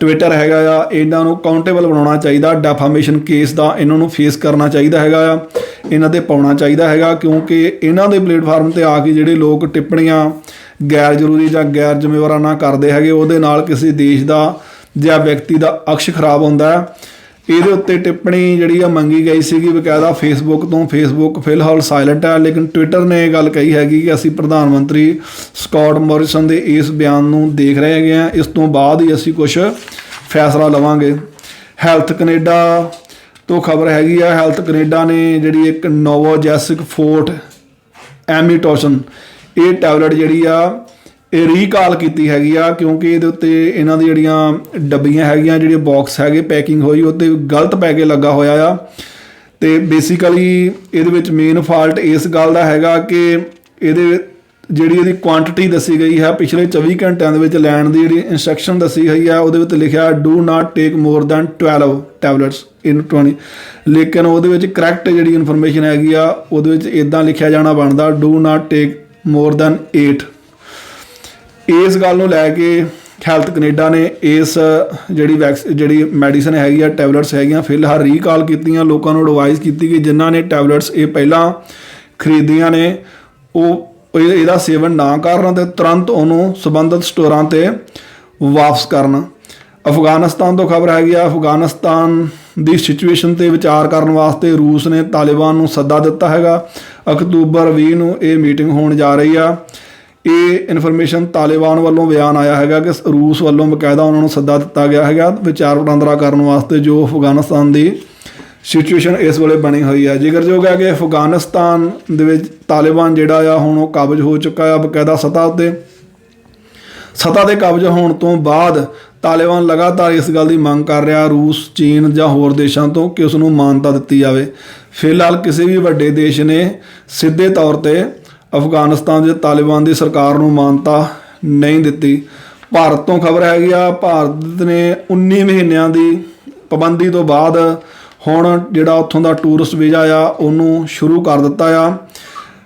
ਟਵਿੱਟਰ ਹੈਗਾ ਆ, ਇਹਨਾਂ ਨੂੰ ਕਾਊਂਟੇਬਲ ਬਣਾਉਣਾ ਚਾਹੀਦਾ। ਡੈਫਾਮੇਸ਼ਨ ਕੇਸ ਦਾ ਇਹਨਾਂ ਨੂੰ ਫੇਸ ਕਰਨਾ ਚਾਹੀਦਾ ਹੈਗਾ ਆ, ਇਹਨਾਂ 'ਤੇ ਪਾਉਣਾ ਚਾਹੀਦਾ ਹੈਗਾ, ਕਿਉਂਕਿ ਇਹਨਾਂ ਦੇ ਪਲੇਟਫਾਰਮ 'ਤੇ ਆ ਕੇ ਜਿਹੜੇ ਲੋਕ ਟਿੱਪਣੀਆਂ ਗੈਰ ਜ਼ਰੂਰੀ ਜਾਂ ਗੈਰ ਜ਼ਿੰਮੇਵਾਰਾਨਾ ਕਰਦੇ ਹੈਗੇ, ਉਹਦੇ ਨਾਲ ਕਿਸੇ ਦੇਸ਼ ਦਾ ਜਾਂ ਵਿਅਕਤੀ ਦਾ ਅਕਸ਼ ਖਰਾਬ ਹੁੰਦਾ ਹੈ। ਇਹਦੇ ਉੱਤੇ ਟਿੱਪਣੀ ਜਿਹੜੀ ਆ ਮੰਗੀ ਗਈ ਸੀਗੀ ਬਕਾਇਦਾ ਫੇਸਬੁੱਕ ਤੋਂ। ਫੇਸਬੁੱਕ ਫਿਲਹਾਲ ਸਾਇਲੈਂਟ ਹੈ, ਲੇਕਿਨ ਟਵਿੱਟਰ ਨੇ ਇਹ ਗੱਲ ਕਹੀ ਹੈਗੀ ਕਿ ਅਸੀਂ ਪ੍ਰਧਾਨ ਮੰਤਰੀ ਸਕਾਟ ਮੋਰਿਸਨ ਦੇ ਇਸ ਬਿਆਨ ਨੂੰ ਦੇਖ ਰਹੇ ਹੈਗੇ ਆ, ਇਸ ਤੋਂ ਬਾਅਦ ਹੀ ਅਸੀਂ ਕੁਛ ਫੈਸਲਾ ਲਵਾਂਗੇ। ਹੈਲਥ ਕੈਨੇਡਾ ਤੋਂ ਖਬਰ ਹੈਗੀ ਆ, ਹੈਲਥ ਕੈਨੇਡਾ ਨੇ ਜਿਹੜੀ ਇੱਕ ਨੋਵੋਜੈਸਿਕ ਫੋਰਟ ਐਮੀਟੋਸਨ ਇਹ ਟੈਬਲੇਟ ਜਿਹੜੀ ਆ ਇਹ ਰੀਕਾਲ ਕੀਤੀ ਹੈਗੀ ਆ, ਕਿਉਂਕਿ ਇਹਦੇ ਉੱਤੇ ਇਹਨਾਂ ਦੀ ਜਿਹੜੀਆਂ ਡੱਬੀਆਂ ਹੈਗੀਆਂ, ਜਿਹੜੇ ਬਾਕਸ ਹੈਗੇ ਪੈਕਿੰਗ ਹੋਈ ਉਹ 'ਤੇ ਗਲਤ ਪੈਕੇ ਲੱਗਾ ਹੋਇਆ ਆ। ਅਤੇ ਬੇਸਿਕਲੀ ਇਹਦੇ ਵਿੱਚ ਮੇਨ ਫਾਲਟ ਇਸ ਗੱਲ ਦਾ ਹੈਗਾ ਕਿ ਇਹਦੀ ਕੁਆਂਟਿਟੀ ਦੱਸੀ ਗਈ ਹੈ ਪਿਛਲੇ 24 ਘੰਟਿਆਂ ਦੇ ਵਿੱਚ ਲੈਣ ਦੀ ਜਿਹੜੀ ਇੰਸਟਰਕਸ਼ਨ ਦੱਸੀ ਹੋਈ ਹੈ ਉਹਦੇ ਵਿੱਚ ਲਿਖਿਆ do not take more than 12 tablets in 20, ਲੇਕਿਨ ਉਹਦੇ ਵਿੱਚ ਕਰੈਕਟ ਜਿਹੜੀ ਇਨਫੋਰਮੇਸ਼ਨ ਹੈਗੀ ਆ ਉਹਦੇ ਵਿੱਚ ਇੱਦਾਂ ਲਿਖਿਆ ਜਾਣਾ ਬਣਦਾ do not take more then 8। ਇਸ ਗੱਲ ਨੂੰ ਲੈ ਕੇ ਹੈਲਥ ਕੈਨੇਡਾ ਨੇ ਇਸ ਜਿਹੜੀ ਮੈਡੀਸਨ ਹੈਗੀ ਆ, ਟੈਬਲੇਟਸ ਹੈਗੀਆਂ, ਫਿਲਹਾਲ ਰੀਕਾਲ ਕੀਤੀਆਂ। ਲੋਕਾਂ ਨੂੰ ਐਡਵਾਈਜ਼ ਕੀਤੀ ਕਿ ਜਿਨ੍ਹਾਂ ਨੇ ਟੈਬਲੇਟਸ ਇਹ ਪਹਿਲਾਂ ਖਰੀਦੀਆਂ ਨੇ ਉਹ ਇਹਦਾ ਸੇਵਨ ਨਾ ਕਰਨ ਅਤੇ ਤੁਰੰਤ ਉਹਨੂੰ ਸੰਬੰਧਿਤ ਸਟੋਰਾਂ 'ਤੇ ਵਾਪਸ ਕਰਨ। ਅਫਗਾਨਿਸਤਾਨ ਤੋਂ ਖਬਰ ਹੈਗੀ ਆ, ਅਫਗਾਨਿਸਤਾਨ ਦੀ ਸਿਚੁਏਸ਼ਨ 'ਤੇ ਵਿਚਾਰ ਕਰਨ ਵਾਸਤੇ ਰੂਸ ਨੇ ਤਾਲਿਬਾਨ ਨੂੰ ਸੱਦਾ ਦਿੱਤਾ ਹੈਗਾ। ਅਕਤੂਬਰ 20 ਨੂੰ ਇਹ ਮੀਟਿੰਗ ਹੋਣ ਜਾ ਰਹੀ ਆ। ਇਹ ਇਨਫੋਰਮੇਸ਼ਨ ਤਾਲਿਬਾਨ ਵੱਲੋਂ ਬਿਆਨ ਆਇਆ ਹੈਗਾ ਕਿ ਰੂਸ ਵੱਲੋਂ ਬਕਾਇਦਾ ਉਹਨਾਂ ਨੂੰ ਸੱਦਾ ਦਿੱਤਾ ਗਿਆ ਹੈਗਾ ਵਿਚਾਰ ਵਟਾਂਦਰਾ ਕਰਨ ਵਾਸਤੇ, ਜੋ ਅਫਗਾਨਿਸਤਾਨ ਦੀ ਸਿਚੁਏਸ਼ਨ ਇਸ ਵੇਲੇ ਬਣੀ ਹੋਈ ਹੈ। ਜ਼ਿਕਰਯੋਗ ਹੈ ਕਿ ਅਫਗਾਨਿਸਤਾਨ ਦੇ ਵਿੱਚ ਤਾਲਿਬਾਨ ਜਿਹੜਾ ਆ ਹੁਣ ਉਹ ਕਾਬਜ਼ ਹੋ ਚੁੱਕਾ ਆ ਬਕਾਇਦਾ ਸੱਤਾ ਤੇ ਕਬਜ਼ ਹੋਣ ਤੋਂ ਬਾਅਦ ਤਾਲਿਬਾਨ ਲਗਾਤਾਰ ਇਸ ਗੱਲ ਦੀ ਮੰਗ ਕਰ ਰਿਹਾ ਰੂਸ, ਚੀਨ ਜਾਂ ਹੋਰ ਦੇਸ਼ਾਂ ਤੋਂ ਕਿ ਉਸ ਨੂੰ ਮਾਨਤਾ ਦਿੱਤੀ ਜਾਵੇ। ਫਿਲਹਾਲ ਕਿਸੇ ਵੀ ਵੱਡੇ ਦੇਸ਼ ਨੇ ਸਿੱਧੇ ਤੌਰ 'ਤੇ ਅਫਗਾਨਿਸਤਾਨ ਦੇ ਤਾਲਿਬਾਨ ਦੀ ਸਰਕਾਰ ਨੂੰ ਮਾਨਤਾ ਨਹੀਂ ਦਿੱਤੀ। ਭਾਰਤ ਤੋਂ ਖਬਰ ਹੈਗੀ ਆ, ਭਾਰਤ ਨੇ 19 ਮਹੀਨਿਆਂ ਦੀ ਪਾਬੰਦੀ ਤੋਂ ਬਾਅਦ ਹੁਣ ਜਿਹੜਾ ਉੱਥੋਂ ਦਾ ਟੂਰਿਸਟ ਵੀਜ਼ਾ ਆ ਉਹਨੂੰ ਸ਼ੁਰੂ ਕਰ ਦਿੱਤਾ ਆ।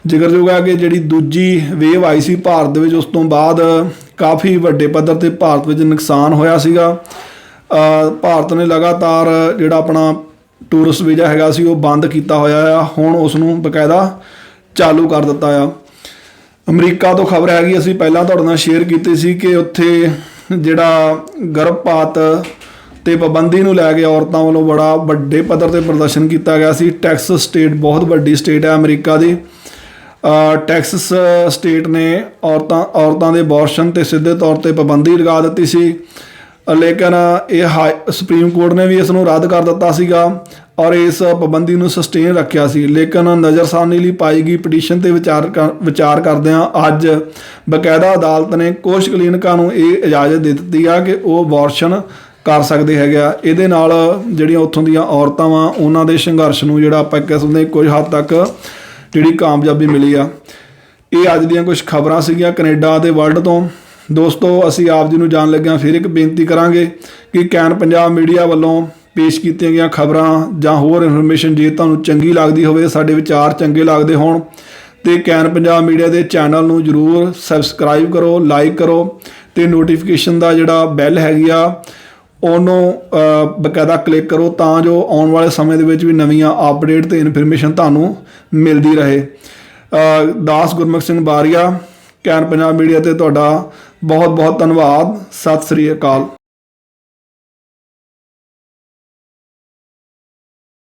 ਜ਼ਿਕਰਯੋਗ ਹੈ ਕਿ ਜਿਹੜੀ ਦੂਜੀ ਵੇਵ ਆਈ ਸੀ ਭਾਰਤ ਦੇ ਵਿੱਚ, ਉਸ ਤੋਂ ਬਾਅਦ ਕਾਫੀ ਵੱਡੇ ਪੱਧਰ 'ਤੇ ਭਾਰਤ ਵਿੱਚ ਨੁਕਸਾਨ ਹੋਇਆ ਸੀਗਾ। ਭਾਰਤ ਨੇ ਲਗਾਤਾਰ ਜਿਹੜਾ ਆਪਣਾ ਟੂਰਿਸਟ ਵੀਜ਼ਾ ਹੈਗਾ ਸੀ ਉਹ ਬੰਦ ਕੀਤਾ ਹੋਇਆ ਆ, ਹੁਣ ਉਸ ਨੂੰ ਬਕਾਇਦਾ ਚਾਲੂ ਕਰ ਦਿੱਤਾ ਆ। ਅਮਰੀਕਾ ਤੋਂ ਖਬਰ ਹੈਗੀ, ਅਸੀਂ ਪਹਿਲਾਂ ਤੁਹਾਡੇ ਨਾਲ ਸ਼ੇਅਰ ਕੀਤੀ ਸੀ ਕਿ ਉੱਥੇ ਜਿਹੜਾ ਗਰਭਪਾਤ ਤੇ ਪਾਬੰਦੀ ਨੂੰ ਲੈ ਕੇ ਔਰਤਾਂ ਵੱਲੋਂ ਬੜਾ ਵੱਡੇ ਪੱਧਰ 'ਤੇ ਪ੍ਰਦਰਸ਼ਨ ਕੀਤਾ ਗਿਆ ਸੀ। ਟੈਕਸਸ ਸਟੇਟ ਬਹੁਤ ਵੱਡੀ ਸਟੇਟ ਹੈ ਅਮਰੀਕਾ ਦੀ। ਟੈਕਸਸ ਸਟੇਟ ਨੇ ਔਰਤਾਂ ਦੇ ਅਬੋਰਸ਼ਨ 'ਤੇ ਸਿੱਧੇ ਤੌਰ 'ਤੇ ਪਾਬੰਦੀ ਲਗਾ ਦਿੱਤੀ ਸੀ, ਲੇਕਿਨ ਇਹ ਸੁਪਰੀਮ ਕੋਰਟ ਨੇ ਵੀ ਇਸ ਨੂੰ ਰੱਦ ਕਰ ਦਿੱਤਾ ਸੀਗਾ ਔਰ ਇਸ ਪਾਬੰਦੀ ਨੂੰ ਸਸਟੇਨ ਰੱਖਿਆ ਸੀ। ਲੇਕਿਨ ਨਜ਼ਰਸਾਨੀ ਲਈ ਪਾਈ ਗਈ ਪਟੀਸ਼ਨ 'ਤੇ ਵਿਚਾਰ ਕਰਦਿਆਂ ਅੱਜ ਬਕਾਇਦਾ ਅਦਾਲਤ ਨੇ ਕੁਝ ਕਲੀਨਿਕਾਂ ਨੂੰ ਇਹ ਇਜਾਜ਼ਤ ਦੇ ਦਿੱਤੀ ਆ ਕਿ ਉਹ ਅਬੋਰਸ਼ਨ ਕਰ ਸਕਦੇ ਹੈਗੇ ਆ। ਇਹਦੇ ਨਾਲ ਜਿਹੜੀਆਂ ਉੱਥੋਂ ਦੀਆਂ ਔਰਤਾਂ ਵਾ ਉਹਨਾਂ ਦੇ ਸੰਘਰਸ਼ ਨੂੰ ਜਿਹੜਾ ਆਪਾਂ ਕਹਿ ਸਕਦੇ ਕੁਝ ਹੱਦ ਤੱਕ ਜਿਹੜੀ ਕਾਮਯਾਬੀ ਮਿਲੀ ਆ। ਇਹ ਅੱਜ ਦੀਆਂ ਕੁਝ ਖਬਰਾਂ ਸੀਗੀਆਂ ਕੈਨੇਡਾ ਅਤੇ ਵਰਲਡ ਤੋਂ। ਦੋਸਤੋ, ਅਸੀਂ ਆਪ ਜੀ ਨੂੰ ਜਾਣ ਲੱਗਿਆਂ ਫਿਰ ਇੱਕ ਬੇਨਤੀ ਕਰਾਂਗੇ ਕਿ ਕੈਨ ਪੰਜਾਬ ਮੀਡੀਆ ਵੱਲੋਂ ਪੇਸ਼ ਕੀਤੀਆਂ ਗਈਆਂ ਖਬਰਾਂ ਜਾਂ ਹੋਰ ਇਨਫੋਰਮੇਸ਼ਨ ਜੇ ਤੁਹਾਨੂੰ ਚੰਗੀ ਲੱਗਦੀ ਹੋਵੇ, ਸਾਡੇ ਵਿਚਾਰ ਚੰਗੇ ਲੱਗਦੇ ਹੋਣ ਤੇ ਕੈਨ ਪੰਜਾਬ ਮੀਡੀਆ ਦੇ ਚੈਨਲ ਨੂੰ ਜਰੂਰ ਸਬਸਕ੍ਰਾਈਬ ਕਰੋ, ਲਾਈਕ ਕਰੋ ਤੇ ਨੋਟੀਫਿਕੇਸ਼ਨ ਦਾ ਜਿਹੜਾ ਬੈਲ ਹੈਗੀ ਆ ਉਹਨੂੰ ਬਕਾਇਦਾ ਕਲਿੱਕ ਕਰੋ ਤਾਂ ਜੋ ਆਉਣ ਵਾਲੇ ਸਮੇਂ ਦੇ ਵਿੱਚ ਵੀ ਨਵੀਆਂ ਅਪਡੇਟ ਤੇ ਇਨਫੋਰਮੇਸ਼ਨ ਤੁਹਾਨੂੰ ਮਿਲਦੀ ਰਹੇ। ਦਾਸ ਗੁਰਮੁਖ ਸਿੰਘ ਬਾਰੀਆ, ਕੈਨ ਪੰਜਾਬ ਮੀਡੀਆ ਤੇ ਤੁਹਾਡਾ ਬਹੁਤ ਬਹੁਤ ਧੰਨਵਾਦ। ਸਤਿ ਸ੍ਰੀ ਅਕਾਲ।